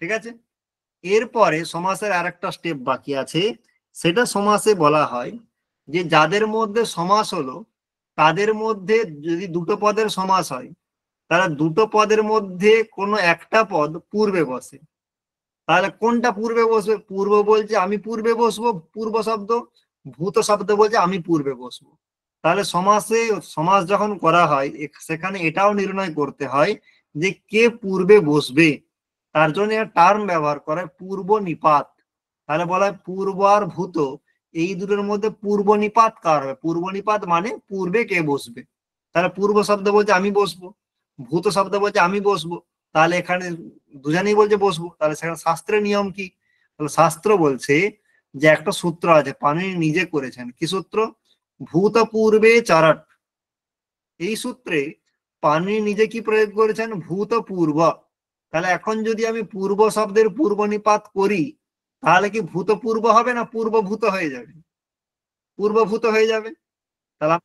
ঠিক আছে। এরপরে সমাসের আরেকটা স্টেপ বাকি আছে। সেটা সমাসে বলা হয় যে যাদের মধ্যে সমাস হলো, তাদের মধ্যে যদি দুটো পদের সমাস হয়, তারা দুটো পদের মধ্যে কোনো একটা পদ পূর্বে বসে। তাহলে কোনটা পূর্বে বসবে? পূর্ব বলছে আমি পূর্বে বসবো, পূর্ব শব্দ। ভূত শব্দ বলছে আমি পূর্বে বসবো। তাহলে সমাসে সমাস যখন করা হয় সেখানে এটাও নির্ণয় করতে হয় যে কে পূর্বে বসবে। তার জন্য টার্ম ব্যবহার করে পূর্ব নিপাত। তাহলে বলা হয় পূর্ব আর ভূত, এই দুটোর মধ্যে পূর্ব নিপাত কার হবে? পূর্ব নিপাত মানে পূর্বে কে বসবে। তাহলে পূর্ব শব্দ বলছে আমি বসবো, ভূত শব্দ বলছে আমি বসবো। তাহলে এখানে দুজনেই বলছে বসবো। তাহলে সেখানে শাস্ত্রের নিয়ম কি? তাহলে শাস্ত্র বলছে যে একটা সূত্র আছে, পাণিনি নিজে করেছেন। কি সূত্র? ভূত পূর্বে চারট। এই সূত্রে পাণিনি নিজে কি প্রয়োগ করেছেন? ভূত পূর্ব। তাহলে এখন যদি আমি পূর্ব শব্দের পূর্ব নিপাত করি, তাহলে কি ভূতপূর্ব হবে না পূর্বভূত হয়ে যাবে? পূর্বভূত হয়ে যাবে। তাহলে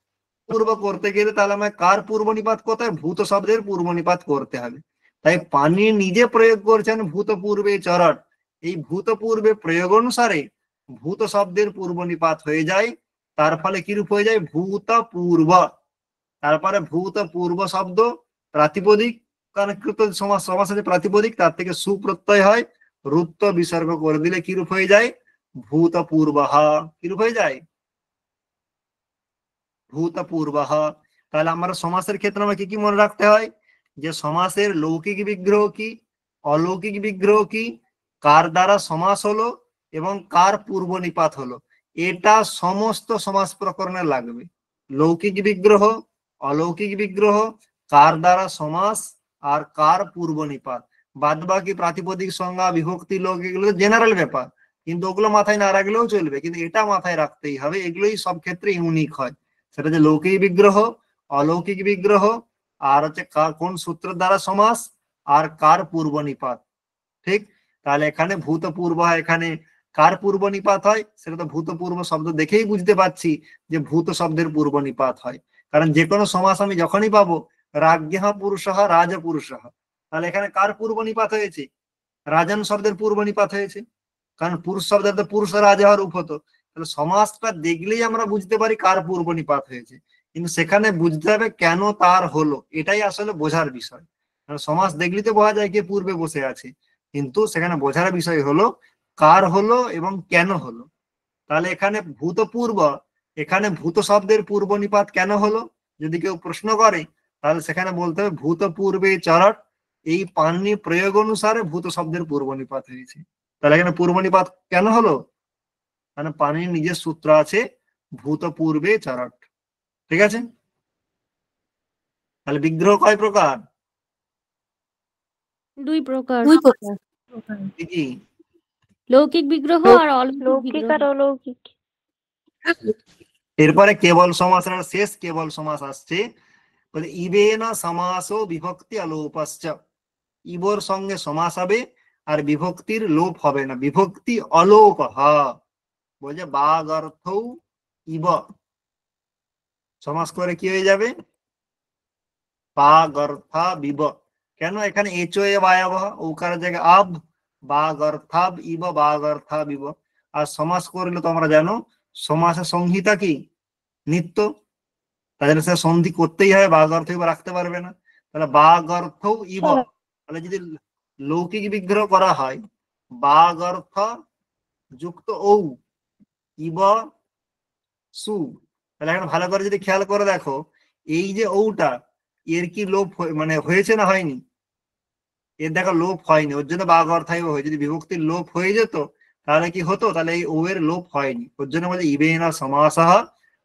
পূর্ব করতে গেলে তাহলে আমায় কার পূর্ব নিপাত করতে হবে? ভূত শব্দের পূর্ব নিপাত করতে হবে। তাই পানি নিজে প্রয়োগ করছেন ভূত পূর্বে চরট, এই ভূত পূর্বে প্রয়োগ অনুসারে ভূত শব্দের পূর্ব নিপাত হয়ে যায়, তার ফলে কিরূপ হয়ে যায়? ভূত পূর্ব। তারপরে ভূত পূর্ব শব্দ প্রাতিপদিক কারণকৃত সমাস, সমাস আছে প্রাতিপদিক, তার থেকে সুপ্রত্যয় হয়, রুত্ব বিসর্গ করে দিলে কিরূপ হয়ে যায়? ভূতপূর্ব। কিরূপ হয়ে যায়? ভূতপূর্ব। তাহলে আমরা সমাসের ক্ষেত্রে আমরা কি কি মনে রাখতে হয়? যে সমাসের লৌকিক বিগ্রহ কি, অলৌকিক বিগ্রহ কি, কার দ্বারা সমাস হলো এবং কার পূর্ব নিপাত হলো, এটা সমস্ত সমাস প্রকরণে লাগবে। লৌকিক বিগ্রহ, অলৌকিক বিগ্রহ, কার দ্বারা সমাস, আর কার পূর্ব নিপাত। বাদ বাকি প্রাতিপদিক সংজ্ঞা বিভক্তি লোক এগুলো জেনারেল ব্যাপার, কিন্তু ওগুলো মাথায় না রাখলেও চলবে, কিন্তু এটা মাথায় রাখতেই হবে, এগুলোই সব ক্ষেত্রে ইউনিক হয়। সেটা যে লৌকিক বিগ্রহ, অলৌকিক বিগ্রহ, আর হচ্ছে কোন সূত্রের দ্বারা সমাস, আর কার পূর্ব নিপাত। ঠিক, তাহলে এখানে ভূতপূর্ব হয়, এখানে কার পূর্ব নিপাত হয়? সেটা তো ভূতপূর্ব শব্দ দেখেই বুঝতে পারছি যে ভূত শব্দের পূর্ব নিপাত হয়। কারণ যে কোনো সমাস আমি যখনই পাবো, রাজ্ঞ পুরুষঃ রাজপুরুষঃ, তাহলে এখানে কার পূর্ব নিপাত হয়েছে? রাজন শব্দের পূর্ব নিপাত হয়েছে, কারণ পুরুষ শব্দের তো পুরুষ রাজা হওয়ার রূপ হতো। তাহলে সমাসটা দেখলেই আমরা বুঝতে পারি কার পূর্ব নিপাত হয়েছে, কিন্তু সেখানে বুঝতে হবে কেন তার হলো, এটাই আসলে বোঝার বিষয়। কারণ সমাস দেখলেই তো বোঝা যায় কে পূর্বে বসে আছে, কিন্তু সেখানে বোঝার বিষয় হলো কার হলো এবং কেন হলো। তাহলে এখানে ভূতপূর্ব, এখানে ভূত শব্দের পূর্ব নিপাত কেন হলো যদি কেউ প্রশ্ন করে, তাহলে সেখানে বলতে হবে ভূতপূর্বে চরট, এই পাণিনি প্রয়োগ অনুসারে ভূত শব্দের পূর্ব নিপাত হয়েছে। তাহলে এখানে পূর্ব নিপাত কেন হলো? মানে পাণিনির নিজের সূত্র আছে ভূতপূর্বে চরট। ঠিক আছে, তাহলে বিগ্রহ কয় প্রকার?
দুই প্রকার,
কি কি?
লৌকিক বিগ্রহ আর অলৌকিক
লৌকিক
বিগ্রহ।
আর অলৌকিক।
এরপরে কেবল সমাস, শেষ কেবল সমাস আসছে, বলে ইবেন সমাসো বিভক্তি অলোপশ্চ, ইবর সঙ্গে সমাস হবে আর বিভক্তির লোপ হবে না, বিভক্তি অলোপ। বলছে বাগ অর্থ ইব, সমাস করে কি হয়ে যাবে? বাগ অর্থা বিব। কেন? এখানে এচো এ বায়াবহ, ওকার জায়গায় আব, বাগ অর্থাব ইব, বাগ অর্থা বিব। আর সমাস করলে তো আমরা জানো সমাসের সংহিতা কি? নিত্য, তাদের সাথে সন্ধি করতেই হয়, বাগ অর্থ ইব রাখতে পারবে না। তাহলে বাগ অর্থ ইব, তাহলে যদি লৌকিক বিগ্রহ করা হয়, বাগ অর্থ যুক্ত ঔ, ইব সু, তাহলে এখন ভালো করে যদি খেয়াল করে দেখো, এই যে ঔটা, এর কি লোপ মানে হয়েছে না হয়নি? এর দেখো লোপ হয়নি, ওর জন্য বাগ অর্থ ইব হয়। যদি বিভক্তির লোপ হয়ে যেত তাহলে কি হতো? তাহলে এই ও এর লোপ হয়নি, ওর জন্য বলে ইবেনা সমাসঃ,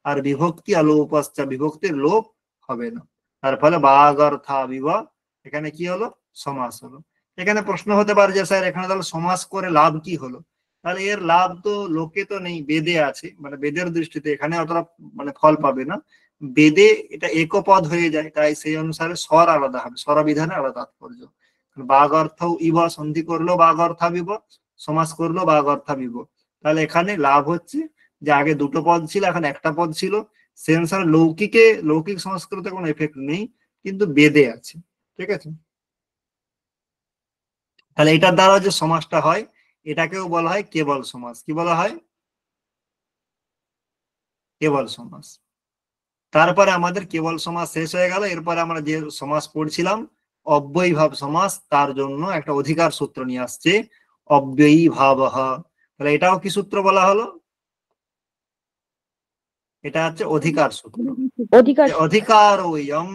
আর বিভক্তি অলোপশ্চ, বিভক্তির লোপ হবে না। তার ফলে বাগ অর্থ বিব, এখানে কি হলো? সমাস হলো। এখানে প্রশ্ন হতে পারে যে স্যার এখানে তাহলে সমাস করে লাভ কি হলো? তাহলে এর লাভ তো লোকে তো নেই, বেদে আছে, মানে বেদের দৃষ্টিতে এখানে অতটা মানে ফল পাবে না। বেদে এটা একপদ হয়ে যায়, তাই সেই অনুসারে স্বর আলাদা হবে, স্বরবিধানে আলাদা তাৎপর্য। বাগ অর্থ ইব, সন্ধি করলো বাগ অর্থ বিব, সমাস করলো বাগ অর্থ বিব। তাহলে এখানে লাভ হচ্ছে যে আগে দুটো পদ ছিল, এখন একটা পদ ছিল, সে অনুসারে লৌকিকে, লৌকিক সংস্কৃতে কোনো এফেক্ট নেই, কিন্তু বেদে আছে। ঠিক আছে, তাহলে এটার দ্বারা যে সমাসটা হয় এটাকেও বলা হয় কেবল সমাস। কি বলা হয়? কেবল সমাস। তারপরে আমাদের কেবল সমাস শেষ হয়ে গেল, এরপরে আমরা যে সমাস পড়ছিলাম অব্যয়ীভাব সমাস, তার জন্য একটা অধিকার সূত্র নিয়ে আসছে, অব্যয়ী ভাবঃ। তাহলে এটাও কি সূত্র বলা হলো? এটা হচ্ছে অধিকার সূত্র।
অধিকার।
অধিকার ওয়ম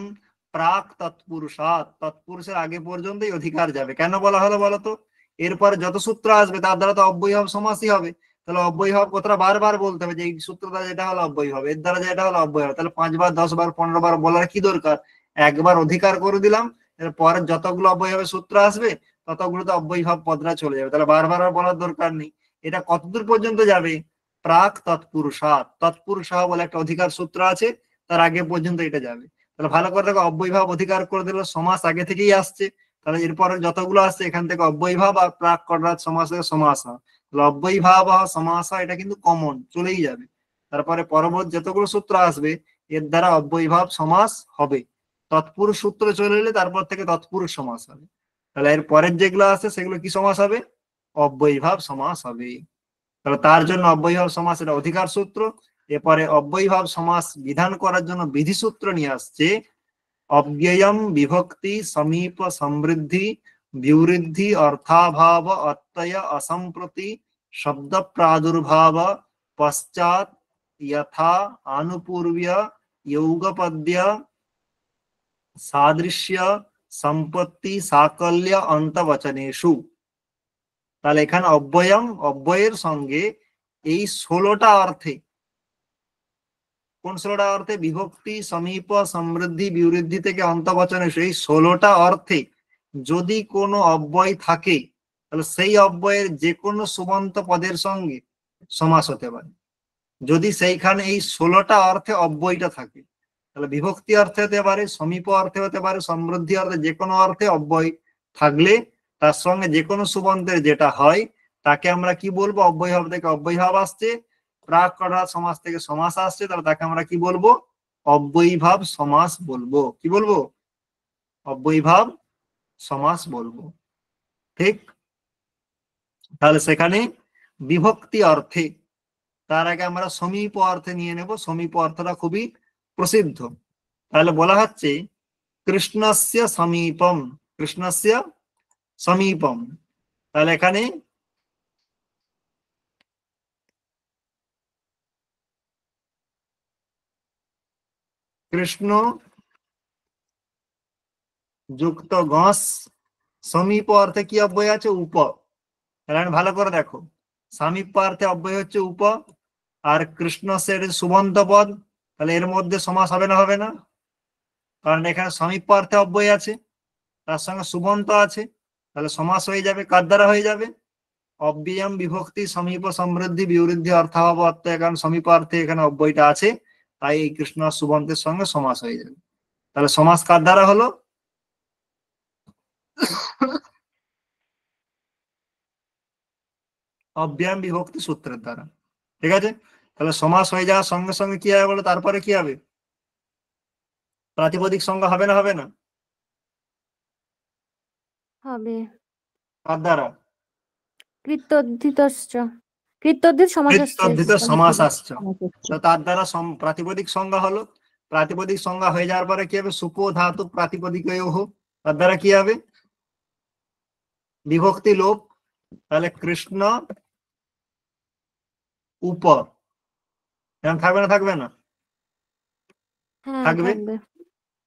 প্রাক তৎপুরুষাৎ, তৎপুরুষের আগে পর্যন্তই অধিকার যাবে। কেন বলা হলো বলতো? এরপরে যত সূত্র আসবে তার দ্বারা তো অব্যয়ীভাব সমাসই হবে। তাহলে অব্যয়ীভাব কথাটা বারবার বলতে হবে, যে এই সূত্রটা যেটা হলো অব্যয়ীভাব, এর দ্বারা যেটা হলো অব্যয়ীভাব। তাহলে 5 বার 10 বার 15 বার বলার কি দরকার? একবার অধিকার করে দিলাম, এরপরে যতগুলো অব্যয়ীভাবের সূত্র আসবে ততগুলোতে অব্যয়ীভাব পদটা চলে যাবে, তাহলে বারবার আর বলার দরকার নেই। এটা কতদূর পর্যন্ত যাবে? প্রাক তৎপুরুষাৎ, তৎপুরুষাহ বলে একটা অধিকার সূত্র আছে, তার আগে পর্যন্ত এটা যাবে। তাহলে ভালো করে দেখো, অব্যয়ীভাব অধিকার করে দিল, সমাস আগে থেকেই আসছে, তাহলে এরপরে যতগুলো আসছে এখান থেকে অব্যয়ীভাব আর প্রাক কর্ণাৎ সমাস সমাস। অব্যয়ী ভাব সমাস এটা কিন্তু কমন চলেই যাবে। তারপরে পরবর্তী যতগুলো সূত্র আসবে এর দ্বারা অব্যয়ী ভাব সমাস হবে। তৎপুরুষ সূত্র চলে এলে তারপর থেকে তৎপুরুষ সমাস হবে। তাহলে এর পরের যেগুলো আছে সেগুলো কি সমাস হবে? অব্যয়ী ভাব সমাস হবে। তাহলে তার জন্য অব্যয়ী ভাব সমাস এটা অধিকার সূত্র। এরপরে অব্যয়ী ভাব সমাস বিধান করার জন্য বিধি সূত্র নিয়ে আসছে। অব্যয়ম বিভক্তি সমীপ সমৃদ্ধি বিবৃদ্ধি অর্থাভাব অত্যয় অসম্প্রতি শব্দ প্রাদুর্ভাব পশ্চাৎ যথা আনুপূর্ব্য যৌগপদ্য সাদৃশ্য সম্পত্তি সাকল্য অন্তবচনেষু। তাহলে এখানে অব্যয়ম অব্যয়ের সঙ্গে এই 16টা অর্থে, কোন 16টা অর্থে? বিভক্তি সমীপ সমৃদ্ধি বিবৃদ্ধি থেকে অন্তবচনে এই 16টা অর্থে যদি কোনো অব্যয় থাকে তাহলে সেই অব্যয়ের যে কোনো সুবন্ত পদের সঙ্গে সমাস হতে পারে। যদি সেইখানে এই 16টা অর্থে অব্যয়টা থাকে তাহলে বিভক্তি অর্থে হতে পারে, সমীপ অর্থে হতে পারে, সমৃদ্ধি অর্থে, যে কোনো অর্থে অব্যয় থাকলে তার সঙ্গে যে কোনো সুবন্তের যেটা হয় তাকে আমরা কি বলবো? অব্যয় ভাব থেকে অব্যয় ভাব আসছে, প্রাক কর্ণাৎ সমাস থেকে সমাস আসছে, তাহলে তাকে আমরা কি বলবো? অব্যয়ী ভাব সমাস বলবো। কি বলবো? অব্যয়ী ভাব সমাস বলবো। ঠিক? তাহলে সেখানে বিভক্তি অর্থে, তার আগে আমরা সমীপ অর্থে নিয়ে নেব। সমীপ অর্থটা খুবই প্রসিদ্ধ। তাহলে বলা হচ্ছে কৃষ্ণস্য সমীপম, কৃষ্ণস্য সমীপম। তাহলে এখানে কৃষ্ণ যুক্ত গস, সমীপ অর্থে কি অব্যয় আছে? উপ। তাহলে ভালো করে দেখো, সামীপ্য অর্থে অব্যয় হচ্ছে উপ, আর কৃষ্ণ সের সুবন্ত পদ, তাহলে এর মধ্যে সমাস হবে না? হবে না, কারণ এখানে সমীপ্য অর্থে অব্যয় আছে, তার সঙ্গে সুবন্ত আছে, তাহলে সমাস হয়ে যাবে। কার দ্বারা হয়ে যাবে? অব্যয়ম বিভক্তি সমীপ সমৃদ্ধি বিবৃদ্ধি অর্থাভাব অর্থ, এখানে সমীপ অর্থে এখানে অব্যয়টা আছে, তাই এই কৃষ্ণ সুবন্তের সঙ্গে সমাস হয়ে যাবে। তাহলে সমাস কার দ্বারা হলো? অব্যয়ম বিভক্তি সূত্রের দ্বারা। ঠিক আছে? তাহলে সমাস হয়ে যাওয়ার সঙ্গে সঙ্গে কি হবে বলো? তারপরে কি হবে? প্রাতিপদিক সংজ্ঞা হবে না? হবে না?
হবে।
কার
দ্বারা?
কৃত্যোদ্ধিতশ্চ, কৃত্যোদ্ধিত সমাস আসছে।
কৃত্যর্ধিত সমাস আসছে, তো তার দ্বারা প্রাতিপদিক সংজ্ঞা হলো। প্রাতিপদিক সংজ্ঞা হয়ে যাওয়ার পরে কি হবে? সুপো ধাতু প্রাতিপদিক, তার দ্বারা কি হবে? বিভক্তি লোপ। তাহলে কৃষ্ণ উপ, থাকবে না? থাকবে না?
হ্যাঁ,
থাকবে।
থাকবে।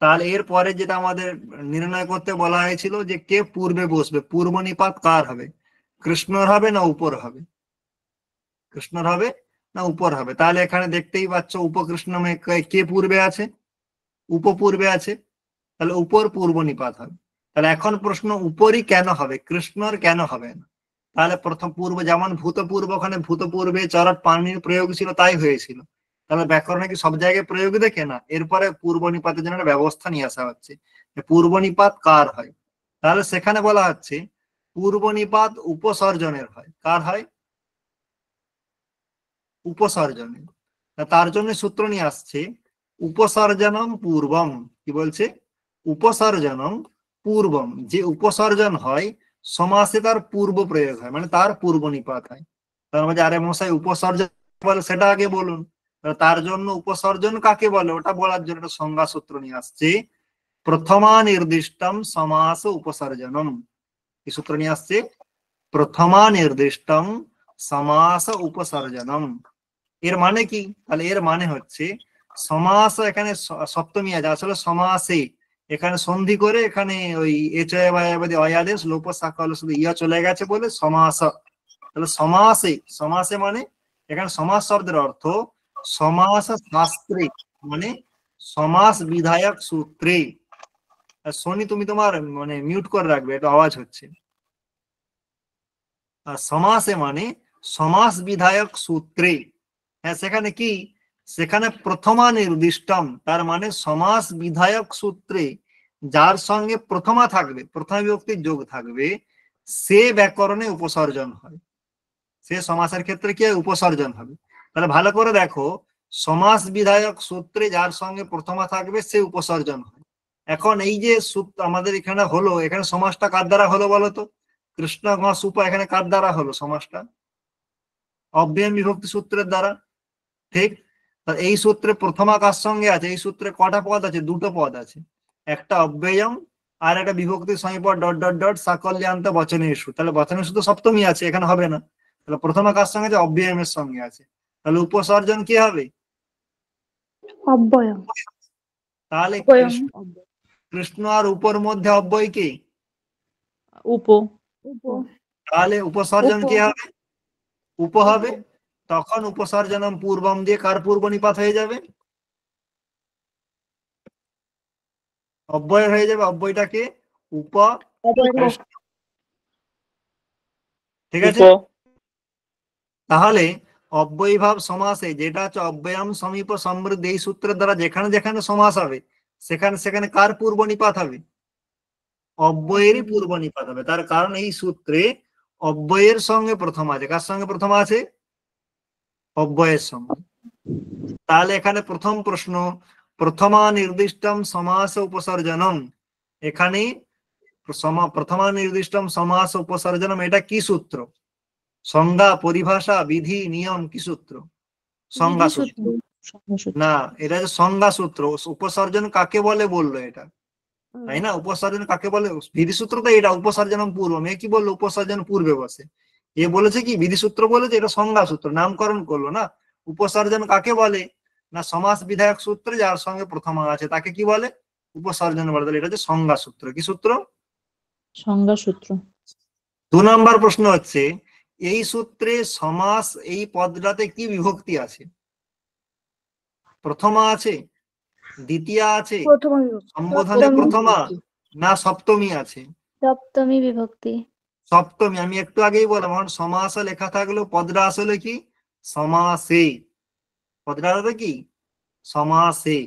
তাহলে এরপরে যেটা আমাদের নির্ণয় করতে বলা হয়েছিল যে কে পূর্বে বসবে, পূর্ব নিপাত কার হবে? কৃষ্ণর হবে না উপর হবে? কৃষ্ণর হবে না উপর হবে? তাহলে এখানে দেখতেই পাচ্ছ উপকৃষ্ণমে কে পূর্বে আছে? উপপূর্বে আছে, তাহলে উপর পূর্ব নিপাত হবে। তাহলে এখন প্রশ্ন, উপরই কেন হবে, কৃষ্ণর কেন হবে না? তাহলে প্রথম পূর্ব, যেমন ভূতপূর্ব, ওখানে ভূতপূর্বে চরট পানির প্রয়োগ ছিল তাই হয়েছিল। তাহলে ব্যাকরণে কি সব জায়গায় প্রয়োগ দেখে না? এরপরে পূর্ব নিপাতের জন্য একটা ব্যবস্থা নিয়ে আসা হচ্ছে, পূর্ব নিপাত কার হয়। তাহলে সেখানে বলা হচ্ছে পূর্ব নিপাত উপসর্জনের হয়। কার হয়? উপসর্জনের। তার জন্য সূত্র নিয়ে আসছে উপসর্জনম পূর্বম। কি বলছে? উপসর্জনম পূর্বম। যে উপসর্জন হয় সমাসে তার পূর্ব প্রয়োগ হয়, মানে তার পূর্ব নিপাত হয়। তার মধ্যে আরে মশাই উপসর্জন বলে সেটা আগে বলুন। তার জন্য উপসর্জন কাকে বলে ওটা বলার জন্য একটা সংজ্ঞা সূত্র নিয়ে আসছে, প্রথমা নির্দিষ্টম সমাস উপসর্জনম। এই সূত্র নিয়ে আসছে প্রথমা নির্দিষ্টম সমাস উপসর্জনম। এর মানে কি? তাহলে এর মানে হচ্ছে সমাস, এখানে সপ্তমী আছে, আসলে সমাসে এখানে সন্ধি করে এখানে ওই এচয়াবাদি অয়াদেশ লোপ সাকল শুধু ইয়া চলে গেছে বলে সমাস। তাহলে সমাসে, সমাসে মানে এখানে সমাস শব্দের অর্থ সমাস শাস্ত্রে, মানে সমাস বিধায়ক সূত্রে। শনি তুমি তোমার মানে মিউট করে রাখবে, এটা আওয়াজ হচ্ছে। আর সমাসে মানে সমাস বিধায়ক সূত্রে। হ্যাঁ, সেখানে কি? সেখানে প্রথমা নির্দিষ্টম, তার মানে সমাস বিধায়ক সূত্রে যার সঙ্গে প্রথমা থাকবে, প্রথমা বিভক্তির যোগ থাকবে, সে ব্যাকরণে উপসর্জন হয়। সে সমাসের ক্ষেত্রে কি হয়? উপসর্জন হবে। তাহলে ভালো করে দেখো, সমাস বিধায়ক সূত্রে যার সঙ্গে প্রথমা থাকবে সে উপসর্জন হয়। এখন এই যে সূত্র আমাদের এখানে হলো, এখানে সমাসটা কার দ্বারা হলো বলো তো? কৃষ্ণ ঘ সুপ, এখানে কার দ্বারা হলো সমাসটা? অব্যয়ম বিভক্তি সূত্রের দ্বারা, ঠিক? এই সূত্রে প্রথমা কার সঙ্গে আছে? এই সূত্রে কটা পদ আছে? দুটো পদ আছে, একটা অব্যয়ম আর একটা বিভক্তি সমীপদ ডট ডট ডট সাকল্যান্ত বচনেষু। তাহলে বচনেষু তো সপ্তমী আছে, এখানে হবে না। তাহলে প্রথমা কার সঙ্গে আছে? অব্যয়মের সঙ্গে আছে। তাহলে উপসর্জন কি হবে?
অব্যয়।
তাহলে
অব্যয়ম।
কৃষ্ণ আর উপর মধ্যে অব্যয় কি?
উপ।
তাহলে উপসর্জন
উপ।
কি হবে? উপ হবে। তখন উপসর্জনম পূর্বম দিয়ে কার পূর্ব নিপাত হয়ে যাবে? অব্যয় হয়ে যাবে। অব্যয়টাকে উপ কৃষ্ণ। ঠিক আছে? তাহলে অব্যয়ীভাব সমাসে যেটা হচ্ছে অব্যয়ম সমীপ সমৃদ্ধি, এই সূত্রের দ্বারা যেখানে যেখানে সমাস হবে সেখানে সেখানে কার পূর্ব নিপাত হবে? অব্যয়েরই পূর্ব নিপাত হবে। তার কারণ এই সূত্রে অব্যয়ের সঙ্গে প্রথম আছে। কার সঙ্গে প্রথম আছে? অব্যয়ের সঙ্গে। তাহলে এখানে প্রথম প্রশ্ন, প্রথমা নির্দিষ্টম সমাস উপসর্জনম, এখানে প্রথমা নির্দিষ্টম সমাস উপসর্জনম, এটা কি সূত্র? সংজ্ঞা, পরিভাষা, বিধি, নিয়ম, কি সূত্র? সংজ্ঞা সূত্র। না, এটা যে সংজ্ঞা সূত্র। উপসর্জন কাকে বলে বললো এটা, তাই না? উপসর্জন কাকে বলে? বিধি সূত্র তো এটা, উপসর্জনম পূর্বম। এ কি বললো? উপসর্জন পূর্বে বসে। এ বলেছে কি বিধি সূত্র বলেছে, এটা সংজ্ঞা সূত্র, নামকরণ করলো না। উপসর্জন কাকে বলে? না, সমাস বিধায়ক সূত্রে যার সঙ্গে প্রথমা আছে তাকে কি বলে? উপসর্জন বলে। তাহলে এটা হচ্ছে সংজ্ঞা সূত্র। কি সূত্র?
সংজ্ঞা সূত্র।
2 নম্বর প্রশ্ন হচ্ছে, এই সূত্রে সমাস এই পদটাতে কি বিভক্তি আছে? প্রথমা আছে, দ্বিতীয়া আছে, সম্বোধনে প্রথমা, না সপ্তমী আছে?
সপ্তমী বিভক্তি।
সপ্তমী। আমি একটু আগেই বললাম, এখন সমাসে লেখা থাকলেও পদটা আসলে কি? সমাসে। পদটা হবে কি? সমাসে।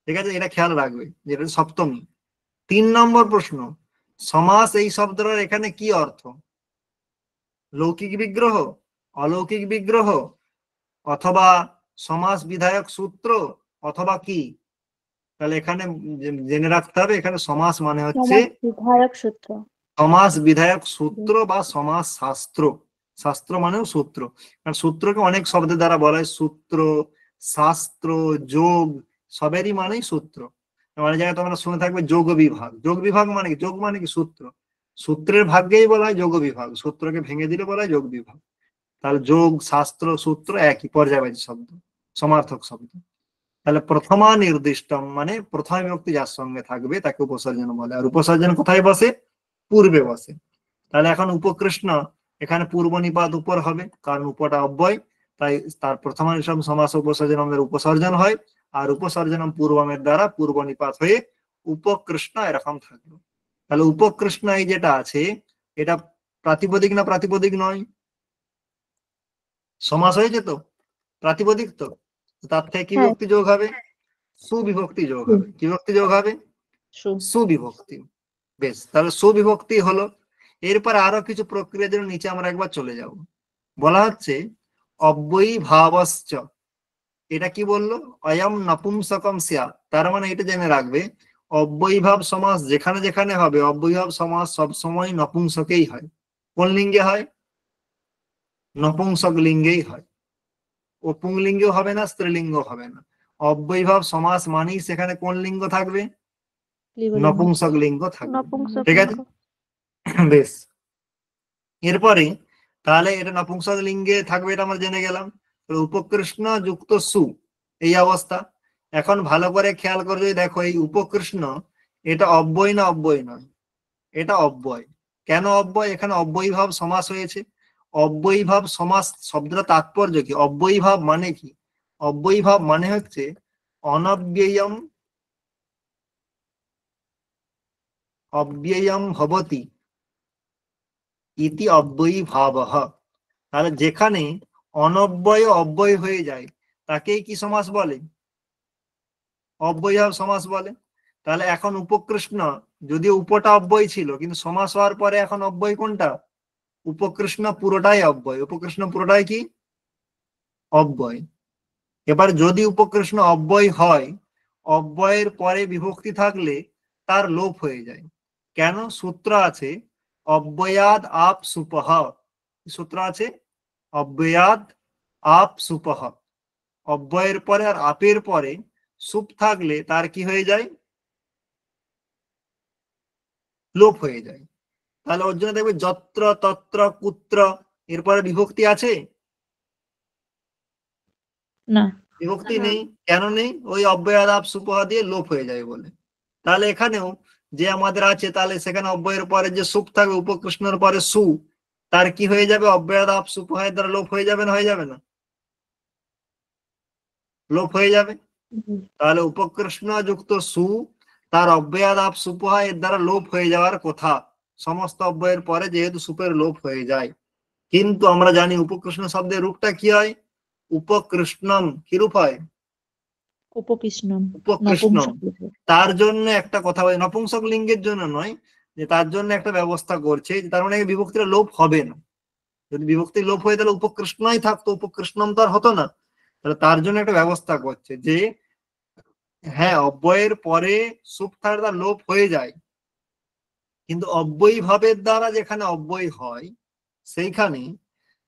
ঠিক আছে, এটা খেয়াল রাখবে যে এটা সপ্তমী। 3 নম্বর প্রশ্ন, সমাস এই শব্দটার এখানে কি অর্থ? লৌকিক বিগ্রহ, অলৌকিক বিগ্রহ, অথবা সমাস বিধায়ক সূত্র, অথবা কি? তাহলে এখানে জেনে রাখতে হবে, এখানে সমাস মানে হচ্ছে
বিধায়ক সূত্র।
সমাস বিধায়ক সূত্র বা সমাস শাস্ত্র। শাস্ত্র মানেও সূত্র, কারণ সূত্রকে অনেক শব্দের দ্বারা বলা হয়। সূত্র, শাস্ত্র, যোগ, সবেরই মানেই সূত্র। অনেক জায়গায় তোমরা শুনে থাকবে যোগ বিভাগ। যোগ বিভাগ মানে কি? যোগ মানে কি? সূত্র। সূত্রের ভাগ্যেই বলা হয় যোগ বিভাগ, সূত্রকে ভেঙে দিলে বলা হয় যোগ বিভাগ। তাহলে যোগ, শাস্ত্র, সূত্র একই পর্যায়বাচী শব্দ, সমার্থক শব্দ। তাহলে প্রথমা নির্দিষ্টম মানে প্রথম বিভক্তি যার সঙ্গে থাকবে তাকে উপসর্জন বলে। আর উপসর্জন কোথায় বসে? পূর্বে বসে। তাহলে এখন উপকৃষ্ণ, এখানে পূর্ব নিপাত উপর হবে, কারণ উপটা অব্যয়, তাই তার প্রথমা নিঃসম সমাস উপসর্জন আমাদের উপসর্জন হয়। আর উপসর্জনম পূর্বমের দ্বারা পূর্ব নিপাত হয়ে উপকৃষ্ণ এরকম থাকলো। তাহলে উপকৃষ্ণ এই যেটা আছে, এটা প্রাতিপদিক না প্রাতিপদিক নয়? সমাস হয়েছে তো, প্রাতিপদিক তো। তার থেকে কি বিভক্তি যোগ হবে? সুবিভক্তি যোগ হবে। কি বিভক্তি যোগ হবে? সুবিভক্তি। বেশ, তাহলে সুবিভক্তি হলো। এরপর আরো কিছু প্রক্রিয়ার জন্য নিচে আমরা একবার চলে যাব। বলা হচ্ছে অব্যয়ী ভাবশ্চ, এটা কি বললো? অয়ম নপুংসকম স্যাৎ। তার মানে এটা জেনে রাখবে, অব্যয়ী ভাব সমাস যেখানে যেখানে হবে, অব্যয়ী ভাব সমাস সবসময় নপুংসকেই হয়। কোন লিঙ্গে হয়? নপুংসক লিঙ্গেই হয়। ও পুংলিঙ্গেও হবে না, স্ত্রীলিঙ্গ হবে না। অব্যয়ী ভাব সমাস মানেই সেখানে কোন লিঙ্গ থাকবে? নপুংসক লিঙ্গ থাকবে। ঠিক আছে, বেশ। এরপরে তাহলে এটা নপুংসক লিঙ্গে থাকবে, এটা আমরা জেনে গেলাম। উপকৃষ্ণ যুক্ত সু, এই অবস্থা। এখন ভালো করে খেয়াল করে যদি দেখো, এই উপকৃষ্ণ এটা অব্যয় না অব্যয় নয়? এটা অব্যয়। কেন অব্যয়? এখানে অব্যয়ী ভাব সমাস হয়েছে। অব্যয়ী ভাব সমাস শব্দটা তাৎপর্য কি? অব্যয়ী ভাব মানে কি? অব্যয়ী ভাব মানে হচ্ছে অনব্যয়ম অব্যয়ম ভবতি ইতি অব্যয়ী ভাবঃ। তাহলে যেখানে অনব্যয় অব্যয় হয়ে যায় তাকেই কি সমাস বলে? অব্যয়ী ভাব সমাস বলে। তাহলে এখন উপকৃষ্ণ, যদিও উপটা অব্যয় ছিল, কিন্তু সমাস হওয়ার পরে এখন অব্যয় কোনটা? উপকৃষ্ণ পুরোটাই অব্যয়, উপকৃষ্ণ পুরোটাই কি অব্যয়। এবার যদি উপকৃষ্ণ অব্যয় হয়, অব্যয়ের পরে বিভক্তি থাকলে তার লোপ হয়ে যায়। কেন? সূত্র আছে অব্যয়াদ আপ সুপহ, সূত্র আছে অব্যয়াদ আপ সুপহ, অব্যয়ের পরে আর আপের পরে সুপ থাকলে তার কি হয়ে যায়? লোপ হয়ে যায়। তাহলে ওর জন্য দেখবে যত্র তত্র কুত্র এরপরে বিভক্তি আছে?
না।
বিভক্তি
না।
নেই। কেন নেই? ওই অব্যয়াদ আপ সুপহ দিয়ে লোপ হয়ে যায় বলে। তাহলে এখানেও যে আমাদের আছে, তাহলে সেখানে অব্যয়ের পরে যে সুপ থাকবে, উপকৃষ্ণের পরে সু, তার কি হয়ে যাবে? অব্যয়াদ আপ সুপহের দ্বারা লোপ হয়ে যাবে না হয়ে যাবে না? লোপ হয়ে যাবে। তাহলে উপকৃষ্ণ যুক্ত সু তার অব্যয়াদ আপ সুপহ এর দ্বারা লোপ হয়ে যাওয়ার কথা, সমস্ত অব্যয়ের পরে যেহেতু সুপের লোপ হয়ে যায়। কিন্তু আমরা জানি উপকৃষ্ণ শব্দের রূপটা কি হয়? উপকৃষ্ণম কি রূপ হয়?
উপকৃষ্ণম
উপকৃষ্ণম।
নপুংসক লিঙ্গ।
তার জন্য একটা কথা বলে, নপুংসক লিঙ্গের জন্য নয়, যে তার জন্য একটা ব্যবস্থা করছে, যে তার মানে বিভক্তির লোপ হবে না। যদি বিভক্তি লোপ হয়ে তাহলে উপকৃষ্ণই থাকতো, উপকৃষ্ণম তো আর হতো না। তাহলে তার জন্য একটা ব্যবস্থা করছে যে হ্যাঁ, অব্যয়ের পরে সুপ থাকলে তার লোপ হয়ে যায়, কিন্তু অব্যয়ী ভাবের দ্বারা যেখানে অব্যয় হয় সেইখানে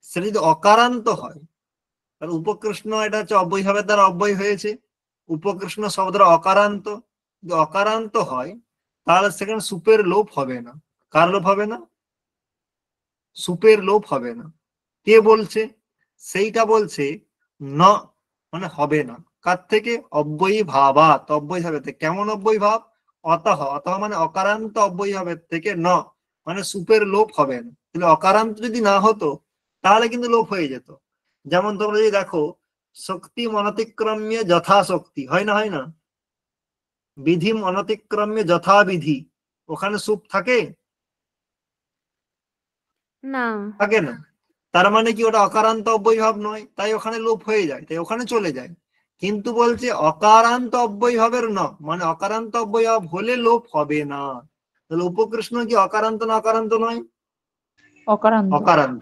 সেটা যদি অকারান্ত হয়, তাহলে উপকৃষ্ণ এটা হচ্ছে অব্যয়ী ভাবের দ্বারা অব্যয় হয়েছে, উপকৃষ্ণ শব্দটা অকারান্ত, যদি অকারান্ত হয় তাহলে সেখানে সুপের লোপ হবে না। কার লোপ হবে না? সুপের লোপ হবে না। কে বলছে? সেইটা বলছে ন, মানে হবে না। কার থেকে? অব্যয়ী ভাবাত, অব্যয়ী ভাবের থেকে। কেমন অব্যয়ী ভাব? অতঃ, অতঃ মানে অকারান্ত অব্যয়ী ভাবের থেকে ন, মানে সুপের লোপ হবে না। তাহলে অকারান্ত যদি না হতো তাহলে কিন্তু লোপ হয়ে যেত। যেমন তোমরা যদি দেখো শক্তি অনতিক্রম্য যথাশক্তি, হয় না হয় না? বিধি অনতিক্রম্য যথাবিধি, ওখানে সুপ থাকে?
না।
থাকে না। তার মানে কি ওটা অকারান্ত অব্যয়ী ভাব নয়, তাই ওখানে লোপ হয়ে যায়, তাই ওখানে চলে যায়। কিন্তু বলছে অকারান্ত অব্যয়ী ভাবের ন, মানে অকারান্ত অব্যয়ী ভাব হলে লোপ হবে না। তাহলে উপকৃষ্ণ কি অকারান্ত না অকারান্ত নয়?
অকারান্ত।
অকারান্ত।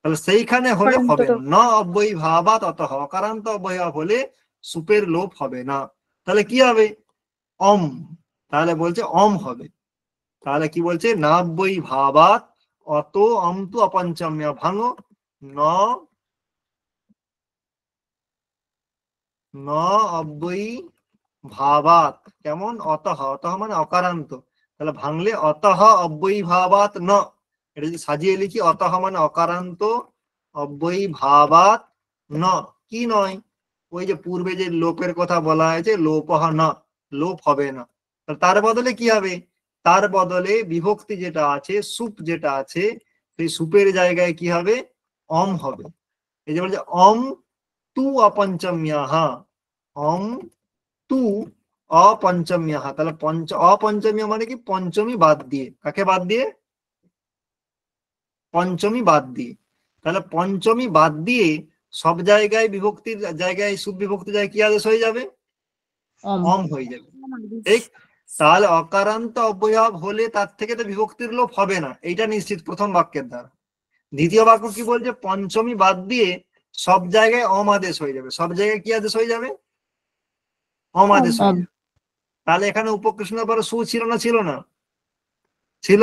তাহলে সেইখানে হলে
অকারান্ত
হবে
তো।
না, অব্যয়ী ভাবা তত, অকারান্ত অব্যয়ী ভাব হলে সুপের লোপ হবে না। তাহলে কি হবে? অম। তাহলে বলছে অম হবে। তাহলে কি বলছে? নাব্যয়ী ভাবাত অত অন্তু অপঞ্চম্য ভাঙো ন, ন অব্যয়ী ভাবাত। কেমন? অতঃ, অতঃ মানে অকারান্ত, তাহলে ভাঙলে অতঃ অব্যয়ী ভাবাত ন। এটা যদি সাজিয়ে লিখি, অতঃ মানে অকারান্ত, অব্যয়ী ভাবাত ন, কি নয়? ওই যে পূর্বে যে লোপের কথা বলা হয়েছে, লোপহ ন, লোপ হবে না। তার বদলে কি হবে? তার বদলে বিভক্তি যেটা আছে, সুপ যেটা আছে, সেই সুপের জায়গায় কি হবে? অম হবে। এই যে বলছে অম তু অপঞ্চম্যাহ, অম তু অপঞ্চম্যাহ। তাহলে অপঞ্চমী মানে কি? পঞ্চমী বাদ দিয়ে। কাকে বাদ দিয়ে? পঞ্চমী বাদ দিয়ে। তাহলে পঞ্চমী বাদ দিয়ে সব জায়গায় বিভক্তির জায়গায় সুবিভক্তি জায়গায় কি আদেশ হয়ে যাবে?
অম।
অম হয়ে যাবে। ঠিক। তাহলে অকারান্ত অব্যয়ভাব হলে তার থেকে তো বিভক্তির লোপ হবে না, এইটা নিশ্চিত প্রথম বাক্যের দ্বারা। দ্বিতীয় বাক্য কি বলছে? পঞ্চমী বাদ দিয়ে সব জায়গায় অম আদেশ হয়ে যাবে। সব জায়গায় কি আদেশ হয়ে যাবে? অম আদেশ হয়ে
অম।
যাবে। তাহলে এখানে উপকৃষ্ণের পরে সু ছিল না ছিল না? ছিল।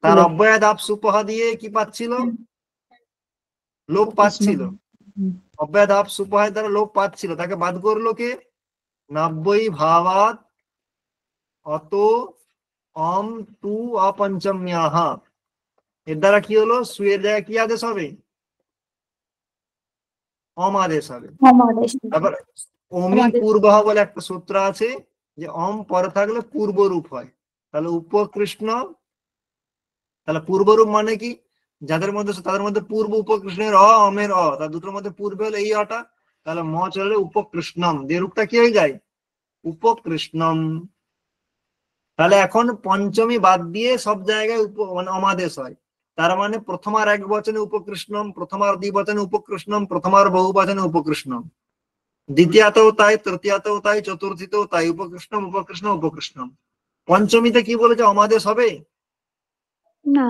তার
ছিল।
অব্যয়াদ আপ সুপহা দিয়ে কি পাচ্ছিল? লোপ পাচ্ছিল।
উপকৃষ্ণম। হুম।
অব্যয়াদ আপ সুপহার দ্বারা লোপ পাচ্ছিল, তাকে বাদ করলো কে? নাব্যয়ী ভাবাত অত অম তু অপঞ্চম্যাহ। এর দ্বারা কি হলো? সুয়ের জায়গায় কি আদেশ হবে? অম আদেশ হবে।
আমাদের
তারপর অমি পূর্বহ বলে একটা সূত্র আছে, যে অম পরে থাকলে পূর্ব রূপ হয়। তাহলে উপকৃষ্ণ, তাহলে পূর্বরূপ মানে কি? যাদের মধ্যে, তাদের মধ্যে পূর্ব উপকৃষ্ণের অমের তার দুটোর মধ্যে পূর্বে হলে এই অটা, তাহলে ম চলে উপকৃষ্ণম দিয়ে রূপটা কি হয়ে যায়? উপকৃষ্ণম। তাহলে এখন পঞ্চমী বাদ দিয়ে সব জায়গায় মানে অমাদেশ হয়। তার মানে প্রথমার এক বচনে উপকৃষ্ণম, প্রথমার দ্বিবচনে উপকৃষ্ণম, প্রথমার বহু বচনে উপকৃষ্ণম, দ্বিতীয়তেও তাই, তৃতীয়তেও তাই, চতুর্থীতেও তাই, উপকৃষ্ণম উপকৃষ্ণ উপকৃষ্ণম। পঞ্চমীতে কি বলেছে? অমাদেশ হবে?
না।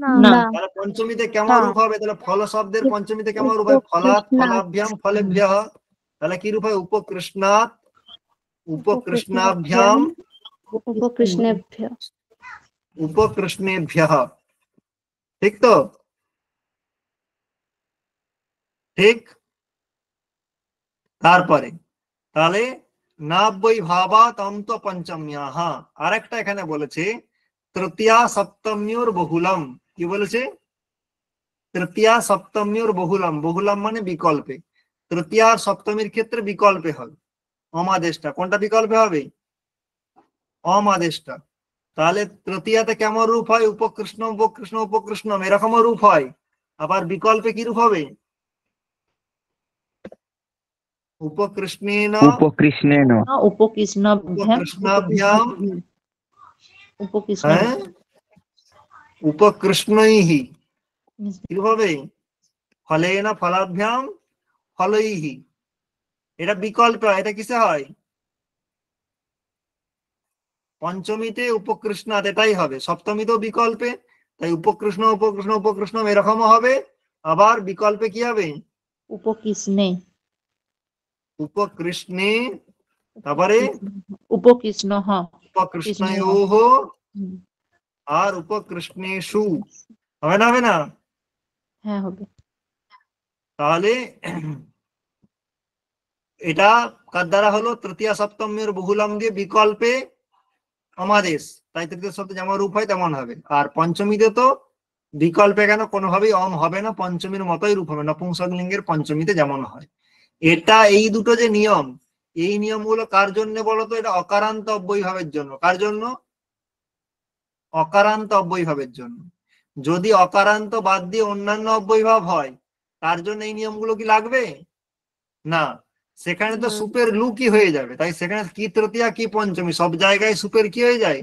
না।
তাহলে পঞ্চমীতে কেমন
না।
রূপ হবে? তাহলে ফল শব্দের পঞ্চমীতে কেমন রূপ হয়? ফলাৎ,
উপকৃষ্ণাৎ।
ফলাভ্যাম, ফলেভ্যঃ। তাহলে কি রূপ হয়? উপকৃষ্ণাৎ, উপকৃষ্ণাভ্যাম,
উপকৃষ্ণেভ্য।
উপকৃষ্ণেভ্যঃ। ঠিক তো? ঠিক। তারপরে তাহলে নাব্বই ভাবা তন্ত পঞ্চম্যাহ। আরেকটা এখানে বলেছে তৃতীয়া সপ্তম্যুর বহুলম। কি বলেছে? তৃতীয়া সপ্তম্যুর বহুলম। বহুলম মানে বিকল্পে। তৃতীয়া আর সপ্তমীর ক্ষেত্রে বিকল্পে হবে অমাদেশটা। কোনটা বিকল্পে হবে? অমাদেশটা। তাহলে তৃতীয়াতে কেমন রূপ হয়? উপকৃষ্ণ, উপকৃষ্ণ, উপকৃষ্ণম, এরকমও রূপ হয়। আবার বিকল্পে কি রূপ হবে? উপকৃষ্ণেন,
উপকৃষ্ণেন
উপকৃষ্ণাভ্যাম
উপকৃষ্ণাভ্যাম,
উপকৃষ্ণ
হ্যাঁ, উপকৃষ্ণৈঃ। কি হবে? ফলেন, ফলাভ্যাম, ফলৈঃ। এটা বিকল্প হয়। এটা কিসে হয়? পঞ্চমীতে উপকৃষ্ণাৎ, এটাই হবে। সপ্তমীতেও বিকল্পে, তাই উপকৃষ্ণ, উপকৃষ্ণ, উপকৃষ্ণ এরকমও হবে। আবার বিকল্পে কি হবে?
উপকৃষ্ণে
উপকৃষ্ণে, তারপরে
উপকৃষ্ণ
উপকৃষ্ণয়োঃ আর উপকৃষ্ণেষু। হবে না? হবে না?
হ্যাঁ হবে।
তাহলে এটা কার দ্বারা হলো? তৃতীয়া সপ্তমের বহুলম দিয়ে বিকল্পে অমাদেশ। তাই তৃতীয় শব্দ যেমন রূপ হয় তেমন হবে। আর পঞ্চমীতে তো বিকল্পে কেন কোনোভাবেই অম হবে না, পঞ্চমীর মতোই রূপ হবে, নপুংসক লিঙ্গের পঞ্চমীতে যেমন হয়। এটা এই দুটো যে নিয়ম, এই নিয়মগুলো কার জন্য বলতো? এটা অকারান্ত অব্যয়ীভাবের জন্য। কার জন্য? অকারান্ত অব্যয়ীভাবের জন্য। যদি অকারান্ত বাদ দিয়ে অন্যান্য অব্যয়ীভাব হয়, তার জন্য এই নিয়মগুলো কি লাগবে? না। সেখানে তো
না।
সুপের লু কি হয়ে যাবে। তাই সেখানে কি তৃতীয়া কি পঞ্চমী সব জায়গায় সুপের কি হয়ে যায়?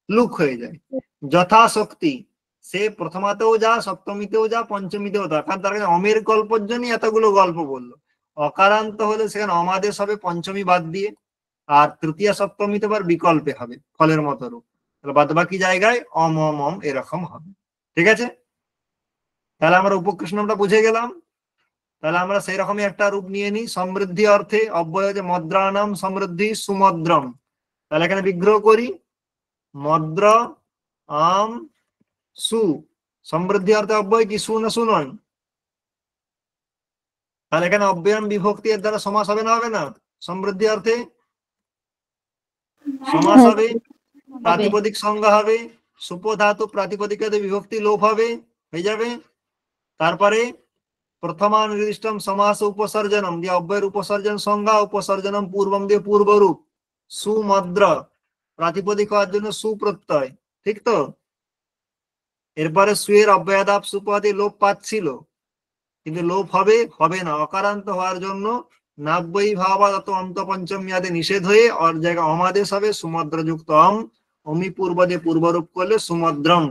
লুক হয়ে যায়। যথাশক্তি সে প্রথমাতেও যা, সপ্তমীতেও যা, পঞ্চমীতেও যা। কারণ তার কাছে অমের গল্পের জন্যই এতগুলো গল্প বললো। অকারান্ত হলে সেখানে অমাদেশ হবে পঞ্চমী বাদ দিয়ে, আর তৃতীয়া সপ্তমীতে আবার বিকল্পে হবে ফলের মতো রূপ। তাহলে বাদ বাকি জায়গায় অম অম অম এরকম হবে। ঠিক আছে? তাহলে আমরা উপকৃষ্ণটা বুঝে গেলাম। তাহলে আমরা সেই রকমই একটা রূপ নিয়ে নিই। সমৃদ্ধি অর্থে অব্যয় যে মদ্রানাম সমৃদ্ধি সুমদ্রম। তাহলে এখানে বিগ্রহ করি। মদ্র আম সু। সমৃদ্ধি অর্থে অব্যয় কি সু না সু নয়? তাহলে এখানে অব্যয়ম বিভক্তি এর দ্বারা সমাস হবে না? হবে না? সমৃদ্ধি অর্থে সমাস
হ্যাঁ,
হবে, প্রাতিপদিক সংজ্ঞা হবে, সুপধাতু প্রাতিপদিকে বিভক্তি লোপ হবে, হয়ে যাবে। তারপরে প্রথমানির্দিষ্টম সমাস উপসর্জনম দিয়ে অব্যয়ের উপসর্জন সংজ্ঞা, উপসর্জনম পূর্বম দিয়ে পূর্বরূপ, সুমদ্র প্রাতিপদিক হওয়ার জন্য সুপ্রত্যয়। ঠিক তো? এরপরে সুয়ের অব্যয়াদাপ সুপদে লোপ পাচ্ছিল, কিন্তু লোপ হবে হবে না অকারান্ত হওয়ার জন্য। নাব্যই ভাবাত অন্ত পঞ্চম্যাদে নিষেধ হয়ে ওর জায়গায় অমাদেশ হবে সুমদ্রযুক্ত অম। অমি পূর্বদে পূর্বরূপ করলে সুমদ্রম।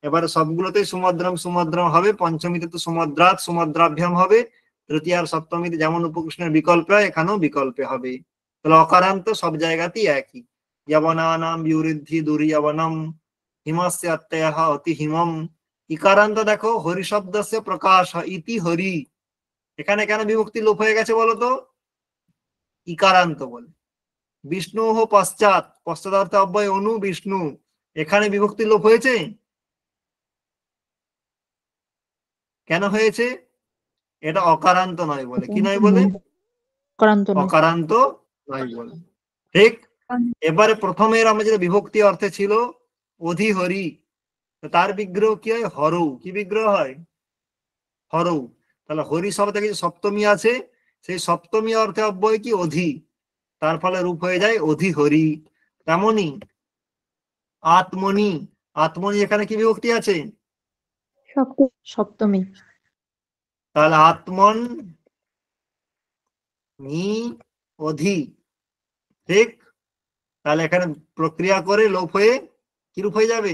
এবারে সবগুলোতেই সুমদ্রম সুমদ্রম হবে। পঞ্চমীতে তো সুমদ্রাত সুমদ্রাভ্যাম হবে। তৃতীয় আর সপ্তমীতে যেমন উপকৃষ্ণের বিকল্প হয়, এখানেও বিকল্পে হবে। তাহলে অকারান্ত সব জায়গাতেই একই। যবনানাম বিবৃদ্ধি দুর্যবনম হিমস্য অত্যয়ঃ অতি হিমম। ইকারান্ত দেখো হরি শব্দস্য প্রকাশ ইতি হরি। এখানে কেন বিভক্তি লোপ হয়ে গেছে বলতো? ইকারান্ত বলে। বিষ্ণু পশ্চাৎ, পশ্চাৎ অর্থে অব্যয় অনু বিষ্ণু। এখানে বিভক্তি লোপ হয়েছে। কেন হয়েছে? এটা অকারান্ত নয় বলে। কি নয় বলে?
অকারান্ত নয়।
অকারান্ত নয় বলে। ঠিক। এবারে প্রথমের আমরা যেটা বিভক্তি অর্থে ছিল অধিহরি, তার বিগ্রহ কি হয়? হরৌ। কি বিগ্রহ হয়? হরৌ। তাহলে হরি শব্দ থেকে যে সপ্তমী আছে, সেই সপ্তমী অর্থে অব্যয় কি? অধি। তার ফলে রূপ হয়ে যায় অধিহরি। তেমনি আত্মনি। আত্মনি এখানে কি বিভক্তি আছে?
সপ্তমী।
তাহলে আত্মন নি অধি। ঠিক। তাহলে এখানে প্রক্রিয়া করে লোপ হয়ে কি রূপ হয়ে যাবে?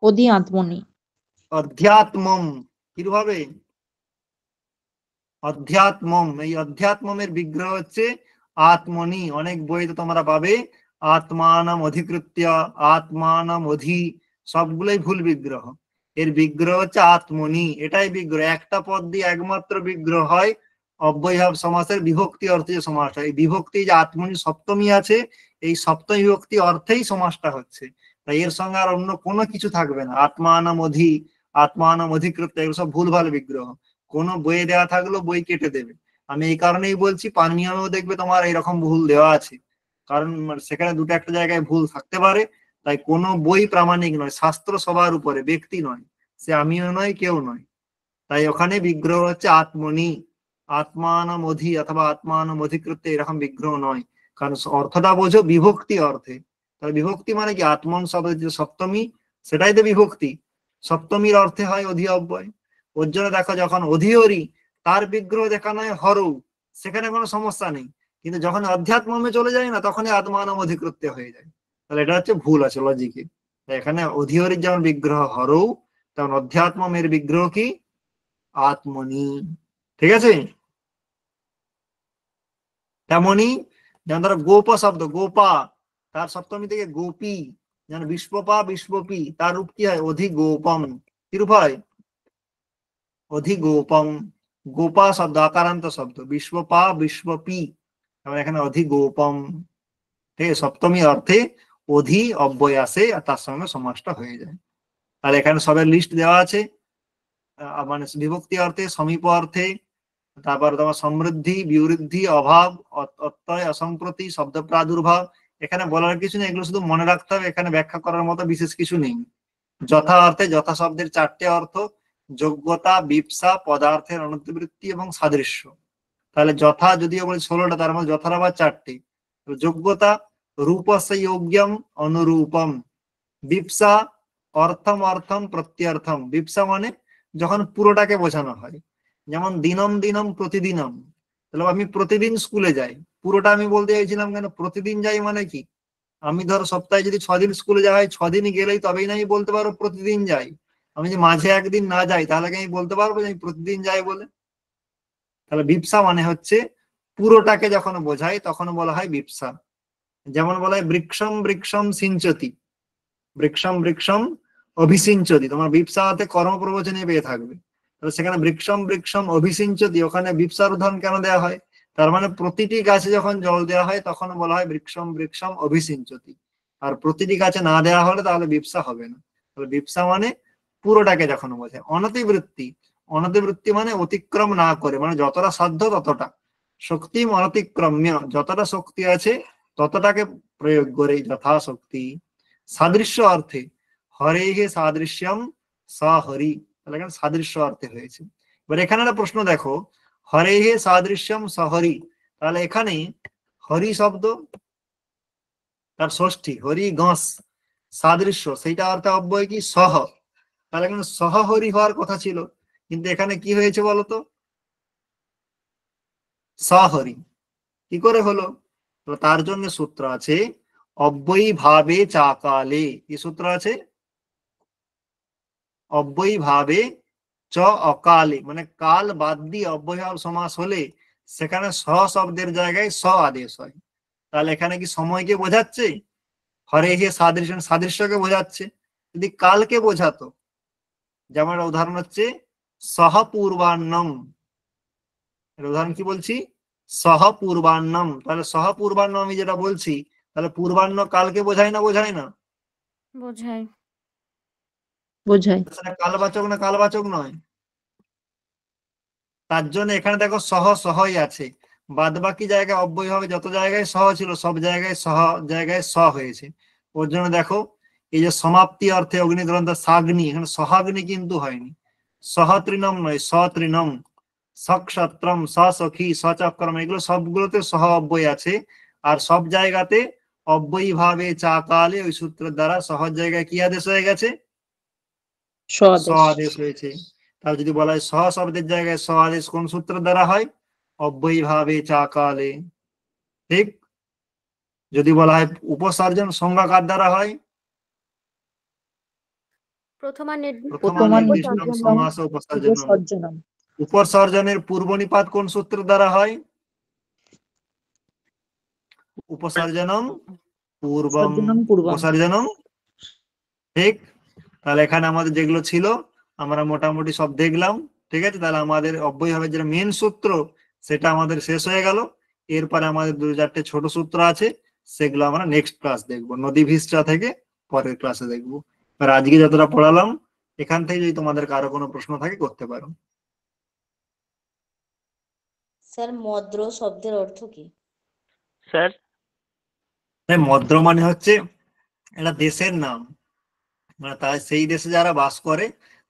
অধি আত্মনি।
অধ্যাত্মম। কি রূপ হবে? অধ্যাত্মম। এই অধ্যাত্মমের বিগ্রহ হচ্ছে আত্মনি। অনেক বইতে তোমরা পাবে আত্মানাম অধিকৃত্য, আত্মানাম অধি, সবগুলোই ভুল বিগ্রহ। এর বিগ্রহ হচ্ছে আত্মনি, এটাই বিগ্রহ। একটা পদ দিয়ে একমাত্র বিগ্রহ হয় অব্যয়ভাব সমাসের বিভক্তি অর্থে যে সমাসটা, এই বিভক্তি যে আত্মনি সপ্তমী আছে, এই সপ্তমী বিভক্তি অর্থেই সমাসটা হচ্ছে। তাই এর সঙ্গে আর অন্য কোনো কিছু থাকবে না। আত্মানাম অধি, আত্মানাম অধিকৃত, এগুলো সব ভুলভাল বিগ্রহ। কোনো বইয়ে দেওয়া থাকলেও বই কেটে দেবে। আমি এই কারণেই বলছি, পানিয়ামেও দেখবে তোমার এইরকম ভুল দেওয়া আছে, কারণ সেখানে দুটো একটা জায়গায় ভুল থাকতে পারে। তাই কোনো বই প্রামাণিক নয়, শাস্ত্র সবার উপরে, ব্যক্তি নয়, সে আমিও নয়, কেউ নয়। তাই ওখানে বিগ্রহ হচ্ছে আত্মনি, আত্মানাম অধি অথবা আত্মানাম অধিকৃত্য, এরকম বিগ্রহ নয়। কারণ অর্থটা বোঝো বিভক্তি অর্থে। তাহলে বিভক্তি মানে কি, আত্মন শব্দের যে সপ্তমী, সেটাই তো বিভক্তি। সপ্তমীর অর্থে হয় অধি অব্যয়। ওর জন্য দেখো, যখন অধিহরি তার বিগ্রহ দেখানো হয় হরৌ, সেখানে কোনো সমস্যা নেই। কিন্তু যখন অধ্যাত্মে চলে যায় না, তখনই আত্মানাম অধিকৃত্য হয়ে যায়। তাহলে এটা হচ্ছে ভুল আছে লজিকে। এখানে অধিহরির যেমন বিগ্রহ হরৌ, তেমন অধ্যাত্মের বিগ্রহ কি আত্মনি। ঠিক আছে? তেমনি যেমন ধরো গোপ শব্দ, গোপা, তার সপ্তমী থেকে গোপী। যেমন বিশ্বপা বিশ্বপী, তার রূপ কি হয় অধিগোপম। কি রূপ হয়? অধিগোপম। গোপা শব্দ আকারান্ত শব্দ, বিশ্বপা বিশ্বপী, এখানে অধিগোপম। ঠিক আছে? সপ্তমী অর্থে অধি অব্যয় আসে আর তার সঙ্গে সমাসটা হয়ে যায়। আর এখানে সবের লিস্ট দেওয়া আছে, মানে বিভক্তি অর্থে, সমীপ অর্থে, তারপর তোমার সমৃদ্ধি, বিবৃদ্ধি, অভাব, অত্যয়, অসম্প্রতি, শব্দ প্রাদুর্ভাব। এখানে বলার কিছু নেই, এগুলো শুধু মনে রাখতে হবে, এখানে ব্যাখ্যা করার মতো বিশেষ কিছু নেই। যথা অর্থে, যথা শব্দের 4টে অর্থ, যোগ্যতা, বিপসা, পদার্থের অনুবৃত্তি এবং সাদৃশ্য। তাহলে যথা যদিও বলি 16টা, তার মধ্যে যথার আবার 4টে। যোগ্যতা রূপস্য যোগ্যম অনুরূপম, বিপসা অর্থম অর্থম প্রত্যর্থম। বিপসা মানে যখন পুরোটাকে বোঝানো হয়, যেমন দিনম দিনম প্রতিদিনম। তাহলে আমি প্রতিদিন স্কুলে যাই, পুরোটা আমি বলতে চাইছিলাম কেন প্রতিদিন যাই মানে কি, আমি ধরো সপ্তাহে যদি 6 দিন স্কুলে যাওয়া হয়, 6 দিনই গেলেই তবেই না আমি বলতে পারবো প্রতিদিন যাই। আমি যে মাঝে একদিন না যাই, তাহলে কি আমি বলতে পারবো যে আমি প্রতিদিন যাই বলে? তাহলে বিপসা মানে হচ্ছে পুরোটাকে যখন বোঝায় তখন বলা হয় বিপসা। যেমন বলা হয় বৃক্ষম বৃক্ষম সিঞ্চতি, বৃক্ষম বৃক্ষম অভিসিঞ্চতি, তোমার বিপসাতে কর্মপ্রবচনে পেয়ে থাকবে। তাহলে সেখানে বৃক্ষম বৃক্ষম অভিসিঞ্চতি, ওখানে বিপসার উদাহরণ কেন দেওয়া হয়? তার মানে প্রতিটি গাছে যখন জল দেওয়া হয় তখন বলা হয় বৃক্ষম বৃক্ষম অভিসিঞ্চতি। আর প্রতিটি গাছে না দেওয়া হলে তাহলে বিপসা হবে না। তাহলে বিপসা মানে পুরোটাকে যখন বোঝায়। অনতিবৃত্তি, অনতিবৃত্তি মানে অতিক্রম না করে, মানে যতটা সাধ্য ততটা। শক্তি অনতিক্রম্য, যতটা শক্তি আছে ততটাকে প্রয়োগ করে, যথাশক্তি। সাদৃশ্য অর্থে, হরে হে সাদৃশ্যম স হরি, তাহলে এখানে সাদৃশ্য অর্থে হয়েছে। এবার এখানে একটা প্রশ্ন দেখো, হরে হে সাদৃশ্যম স হরি, তাহলে এখানে হরি শব্দ তার ষষ্ঠী, হরি গস, সাদৃশ্য সেইটা অর্থে অব্যয় কি সহ। তাহলে এখানে সহ হরি হওয়ার কথা ছিল, কিন্তু এখানে কি হয়েছে বলতো, স হরি। কি করে হলো? তো তার জন্য সূত্র আছে, অব্যয়ী ভাবে চাকালে। কি সূত্র আছে? অব্যয়ী ভাবে চ অকালে, মানে কাল বাদ দিয়ে অব্যয়ভাব সমাস হলে সেখানে স শব্দের জায়গায় স আদেশ হয়। তাহলে এখানে কি সময়কে বোঝাচ্ছে? হরে হে সাদৃশ্য, সাদৃশ্যকে বোঝাচ্ছে। যদি কালকে বোঝাতো, যেমন একটা উদাহরণ হচ্ছে সহ পূর্বান্নম, এর উদাহরণ কি বলছি, সহ পূর্বান্নম। তাহলে সহ পূর্বান্ন আমি যেটা বলছি, তাহলে পূর্বান্ন কালকে বোঝায় না বোঝায় না?
বোঝায়।
বোঝায়।
সেটা কালবাচক না কালবাচক নয়? তার জন্য এখানে দেখো সহ সহই আছে, বাদ বাকি জায়গায় অব্যয় হবে, যত জায়গায় সহ ছিল সব জায়গায় সহ জায়গায় স হয়েছে। ওর জন্য দেখো এই যে সমাপ্তি অর্থে অগ্নিগ্রন্থ সাগ্নি, এখানে সহাগ্নি কিন্তু হয়নি, সহতৃণম নয় সতৃণম, সক্ষত্রম সখী সচক্রম, এগুলো সবগুলোতে সহ অব্যয় আছে। আর সব জায়গাতে অব্যয়ী ভাবে চাকালে ওই সূত্রের দ্বারা সহজ জায়গায় কি আদেশ হয়ে গেছে, স
স্বদেশ।
আদেশ হয়েছে। তাহলে যদি বলা হয় স শব্দের জায়গায় স আদেশ কোন সূত্রের দ্বারা হয়, অব্যয়ী ভাবে চাকালে। ঠিক। যদি বলা হয় উপসর্জন সংজ্ঞা কার দ্বারা হয়,
প্রথমা
প্রথমা
প্রথমা
নির্দিষ্টম
নির্দিষ্টম
সমাস উপসর্জনম।
উপসর্জনম।
উপসর্জনের পূর্ব নিপাত কোন সূত্রের দ্বারা হয়, উপসর্জনম পূর্বম,
সর্জনম পূর্বম।
উপসর্জনম। ঠিক। তাহলে এখানে আমাদের যেগুলো ছিল আমরা মোটামুটি সব দেখলাম। ঠিক আছে, তাহলে আমাদের অব্যয়ভাবের যেটা মেন সূত্র সেটা আমাদের শেষ হয়ে গেল। এরপরে আমাদের 2-4টে ছোট সূত্র আছে, সেগুলো আমরা নেক্সট ক্লাস দেখবো, নদী ভিস্টা থেকে পরের ক্লাসে দেখবো। আর আজকে যতটা পড়ালাম এখান থেকে যদি তোমাদের কারো কোনো প্রশ্ন থাকে করতে পারো।
স্যার মদ্র শব্দের অর্থ কি?
স্যার
মদ্র মানে হচ্ছে এটা দেশের নাম, মানে তাই সেই দেশে যারা বাস করে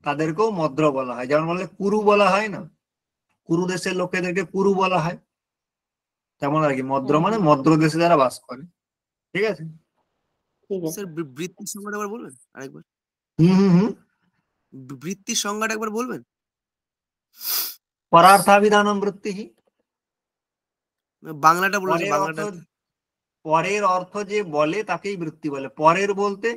তাদেরকেও মদ্র বলা হয়। যেমন বললে কুরু বলা হয় না, কুরু দেশের লোকেদেরকে কুরু বলা হয়, তেমন আর কি মদ্র মানে মদ্র দেশে যারা বাস করে। ঠিক আছে।
ঠিক আছে।
স্যার বৃত্তির সংজ্ঞাটা একবার বলবেন আরেকবার?
হুম।
বৃত্তির সংজ্ঞাটা একবার বলবেন?
পরার্থাভিধানম বৃত্তি।
বাংলাটা বলেছে,
পরের
বাংলাটা।
অর্থ, পরের অর্থ যে বলে তাকেই বৃত্তি বলে। পরের বলতে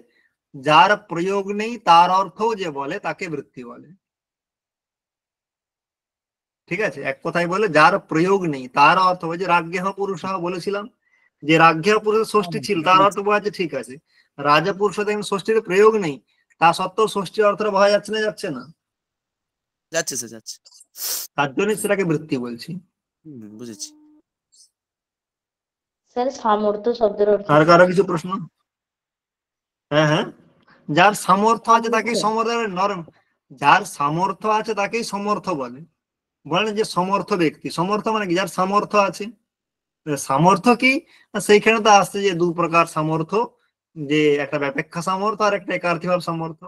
যার প্রয়োগ নেই তার অর্থও যে বলে তাকে বৃত্তি বলে। ঠিক আছে, এক কথায় বলে যার প্রয়োগ নেই তার অর্থ, ওই যে রাজ্ঞেহ পুরুষাহ বলেছিলাম, যে রাজ্ঞেহ পুরুষের ষষ্ঠী ছিল তার অর্থ বোঝা যাচ্ছে ঠিক আছে, রাজা পুরুষ ষষ্ঠীর প্রয়োগ নেই তা সত্ত্বেও ষষ্ঠীর অর্থটা বোঝা যাচ্ছে না, যাচ্ছে না,
যাচ্ছে স্যার, যাচ্ছে।
তার জন্য সেটাকে বৃত্তি বলছি।
বুঝেছি।
স্যার সামর্থ্য শব্দের অর্থ
আর
কি?
কারো কিছু প্রশ্ন? হ্যাঁ, যার সামর্থ্য আছে তাকেই সমর্থ, নরম, যার সামর্থ্য আছে তাকেই সমর্থ বলে। বলেন যে সমর্থ ব্যক্তি, সমর্থ মানে কি যার সামর্থ্য আছে। সামর্থ্য কি, সেইখানে তো আসছে যে দু প্রকার সামর্থ্য, যে একটা ব্যাপেক্ষা সামর্থ্য আর একটা একার্থিভাব সামর্থ্য।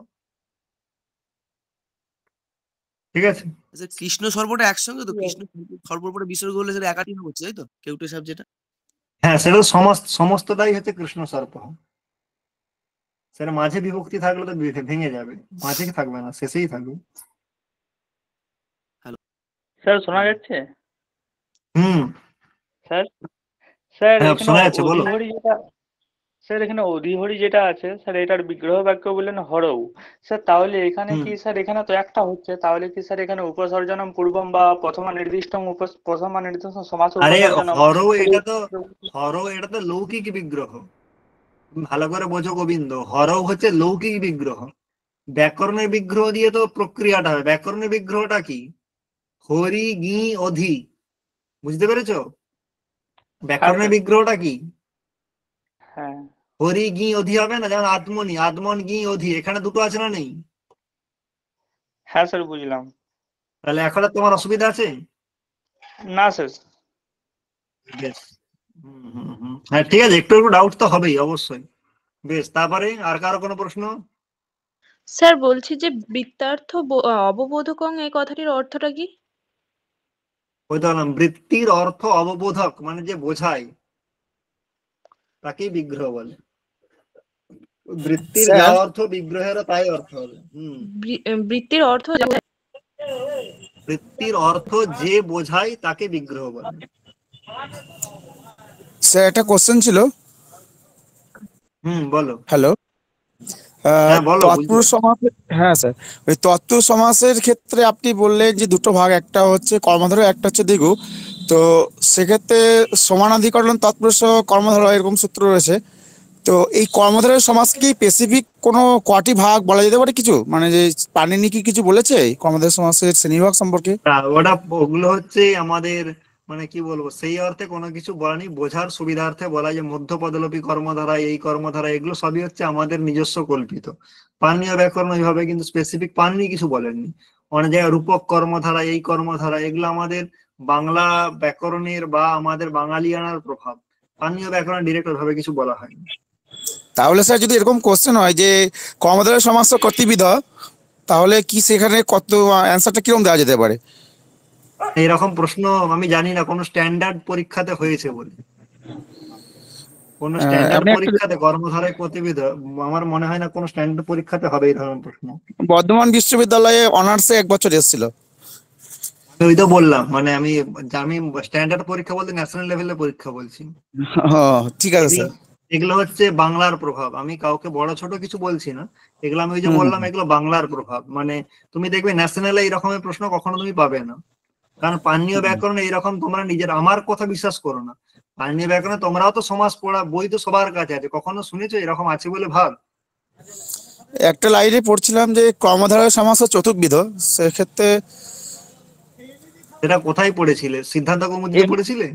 ঠিক আছে।
আচ্ছা, কৃষ্ণ সর্বটা একসঙ্গে তো? কৃষ্ণ সর্বপরে বিসর্গ হলে সেটা একাধিক হচ্ছে, তাই তো? কেউটে সাহেব যেটা।
হ্যাঁ, সেটা সমস্তটাই হচ্ছে কৃষ্ণ সর্প। সেটা মাঝে বিভক্তি থাকলে তো ভেঙে যাবে, মাঝে থাকবে না, শেষেই থাকবে।
স্যার শোনা যাচ্ছে?
হুম।
স্যার স্যার
হ্যাঁ,
এখানে
শোনা যাচ্ছে, বলো।
অধিহরি যেটা, স্যার এখানে অধিহরি যেটা আছে স্যার, এটার বিগ্রহ বাক্য বললেন হরৌ। স্যার তাহলে এখানে কি স্যার, এখানে তো একটা হচ্ছে, তাহলে কি স্যার এখানে উপসর্জনম পূর্বম বা প্রথমা নির্দিষ্টম প্রথমা নির্দিষ্ট সমাস
আরে
উপসর্জনম?
হরও এটা তো লৌকিক বিগ্রহ, তুমি ভালো করে বোঝো গোবিন্দ, হরও হচ্ছে লৌকিক বিগ্রহ। ব্যাকরণের বিগ্রহ দিয়ে তো প্রক্রিয়াটা হবে। ব্যাকরণের বিগ্রহটা কি? হরি গি অধি, বুঝতে পেরেছো? ব্যাকরণের
স্যার।
বিগ্রহটা কি?
হ্যাঁ
হরি গি অধি হবে না, যেমন আত্মনি, আত্মন গি অধি, এখানে দুটো আছে না নেই?
হ্যাঁ স্যার বুঝলাম।
তাহলে এখন আর তোমার অসুবিধা আছে?
না স্যার।
বেশ। হ্যাঁ, ঠিক আছে, একটু একটু ডাউট তো হবেই অবশ্যই। বেশ, তারপরে আর কারো কোনো প্রশ্ন?
স্যার বলছি যে বৃত্তার্থ অববোধকং এই কথাটির অর্থটা কি?
ওই তো বললাম, বৃত্তির অর্থ অববোধক, মানে যে বোঝায় তাকেই বিগ্রহ বলে। বৃত্তির যা অর্থ বিগ্রহেরও তাই অর্থ হবে।
বৃত্তির অর্থ
বৃত্তির অর্থ যে বোঝায় তাকে বিগ্রহ বলে।
স্যার একটা কোশ্চেন ছিল।
বলো।
হ্যালো।
হ্যাঁ, বলো।
তৎপুরুষ সমাস, হ্যাঁ স্যার, ওই তৎপুরুষ সমাসের ক্ষেত্রে আপনি বললেন যে দুটো ভাগ, একটা হচ্ছে কর্মধারয়, একটা হচ্ছে দ্বিগু। তো সেক্ষেত্রে সমানাধিকরণ তৎপুরুষ কর্মধারয় এরকম সূত্র রয়েছে। তো এই কর্মধারয় সমাজ কি স্পেসিফিক কোনো কটি ভাগ বলা যেতে পারে কিছু, মানে যে পাণিনি কি কিছু বলেছে এই কর্মধারয় সমাসের শ্রেণীভাগ সম্পর্কে?
ওগুলো হচ্ছে আমাদের, মানে কি বলবো, সেই অর্থে কোনো কিছু বলেনি, বোঝার সুবিধার্থে বলা, যে মধ্যপদলোপী কর্মধারা, এই কর্মধারা, এগুলো সবই হচ্ছে আমাদের নিজস্ব কল্পিত। পাণিনীয় ব্যাকরণ ওইভাবে কিন্তু স্পেসিফিক পাণিনি কিছু বলেননি। অনেক জায়গায় রূপক কর্মধারা, এই কর্মধারা, এগুলো আমাদের বাংলা ব্যাকরণের বা আমাদের বাঙালিয়ানার প্রভাব। পাণিনীয় ব্যাকরণ ডিরেক্ট ওইভাবে কিছু বলা হয়নি।
তাহলে স্যার যদি এরকম কোশ্চেন হয় যে কর্মধারয় সমাস কতিবিধ, তাহলে কি সেখানে কত অ্যান্সারটা কিরকম দেওয়া যেতে পারে?
এইরকম প্রশ্ন আমি জানি না কোনো স্ট্যান্ডার্ড পরীক্ষাতে হয়েছে বলে। কোন স্ট্যান্ডার্ড পরীক্ষাতে কর্মধারায় প্রতিবিধ, আমার মনে হয় না কোন স্ট্যান্ডার্ড পরীক্ষাতে হবে এই ধরনের প্রশ্ন।
বর্ধমান বিশ্ববিদ্যালয়ে অনার্সে 1 বছর এসেছিল।
ওই তো বললাম, মানে আমি স্ট্যান্ডার্ড পরীক্ষা বলতে ন্যাশনাল লেভেলের পরীক্ষা বলছি।
ঠিক আছে স্যার।
এগুলো হচ্ছে বাংলার প্রভাব, আমি কাউকে বড় ছোট কিছু বলছি না। এগুলো আমি ওই যে বললাম, এগুলো বাংলার প্রভাব। মানে তুমি দেখবে ন্যাশনালে এই রকমের প্রশ্ন কখনো তুমি পাবে না, কারণ পাণিনীয় ব্যাকরণে এইরকম তোমরা নিজের, আমার কথা বিশ্বাস করো না, পাণিনীয় ব্যাকরণে তোমরাও তো সমাজ পড়া, বই তো সবার কাছে আছে, কখনো শুনেছো এরকম আছে বলে ভাব?
একটা লাইনে পড়ছিলাম যে কর্মধারয় সমাস চতুর্বিধ, সেক্ষেত্রে
এটা কোথায় পড়েছিলে? সিদ্ধান্ত কৌমুদীতে পড়েছিলে?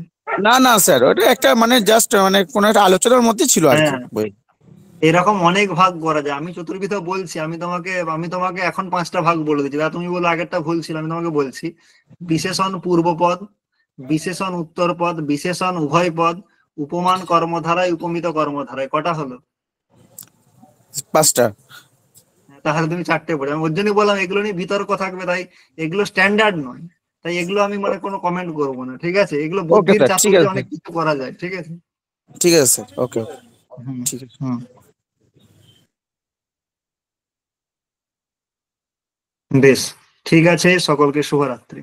না না স্যার, ওটা একটা মানে জাস্ট মানে কোনো একটা আলোচনার মধ্যে ছিল আর কি
হ্যাঁ,
বই।
এরকম অনেক ভাগ করা যায়। আমি চতুর্বিধ বলছি, আমি তোমাকে এখন 5টা ভাগ বলে দিচ্ছি, আর তুমি বলো আগেরটা ভুল ছিল। আমি তোমাকে বলছি: বিশেষণ পূর্বপদ, বিশেষণ উত্তরপদ, বিশেষণ উভয় পদ, উপমান কর্মধারায়, উপমিত কর্মধারায়। কটা হলো?
5টা।
তাহলে তুমি 4টে পড়ে। আমি ওর জন্যই বললাম এগুলো নিয়ে বিতর্ক থাকবে, তাই এগুলো স্ট্যান্ডার্ড নয়, তাই এগুলো আমি মানে কোনো কমেন্ট করবো না, ঠিক আছে? এগুলো
ওকে
বুদ্ধির
স্যার, ঠিক
চাতুর্যে
আছে
অনেক কিছু করা যায়, ঠিক আছে?
ঠিক আছে স্যার, ওকে
হুম
ঠিক আছে।
হুম বেশ, ঠিক আছে, সকলকে শুভরাত্রি।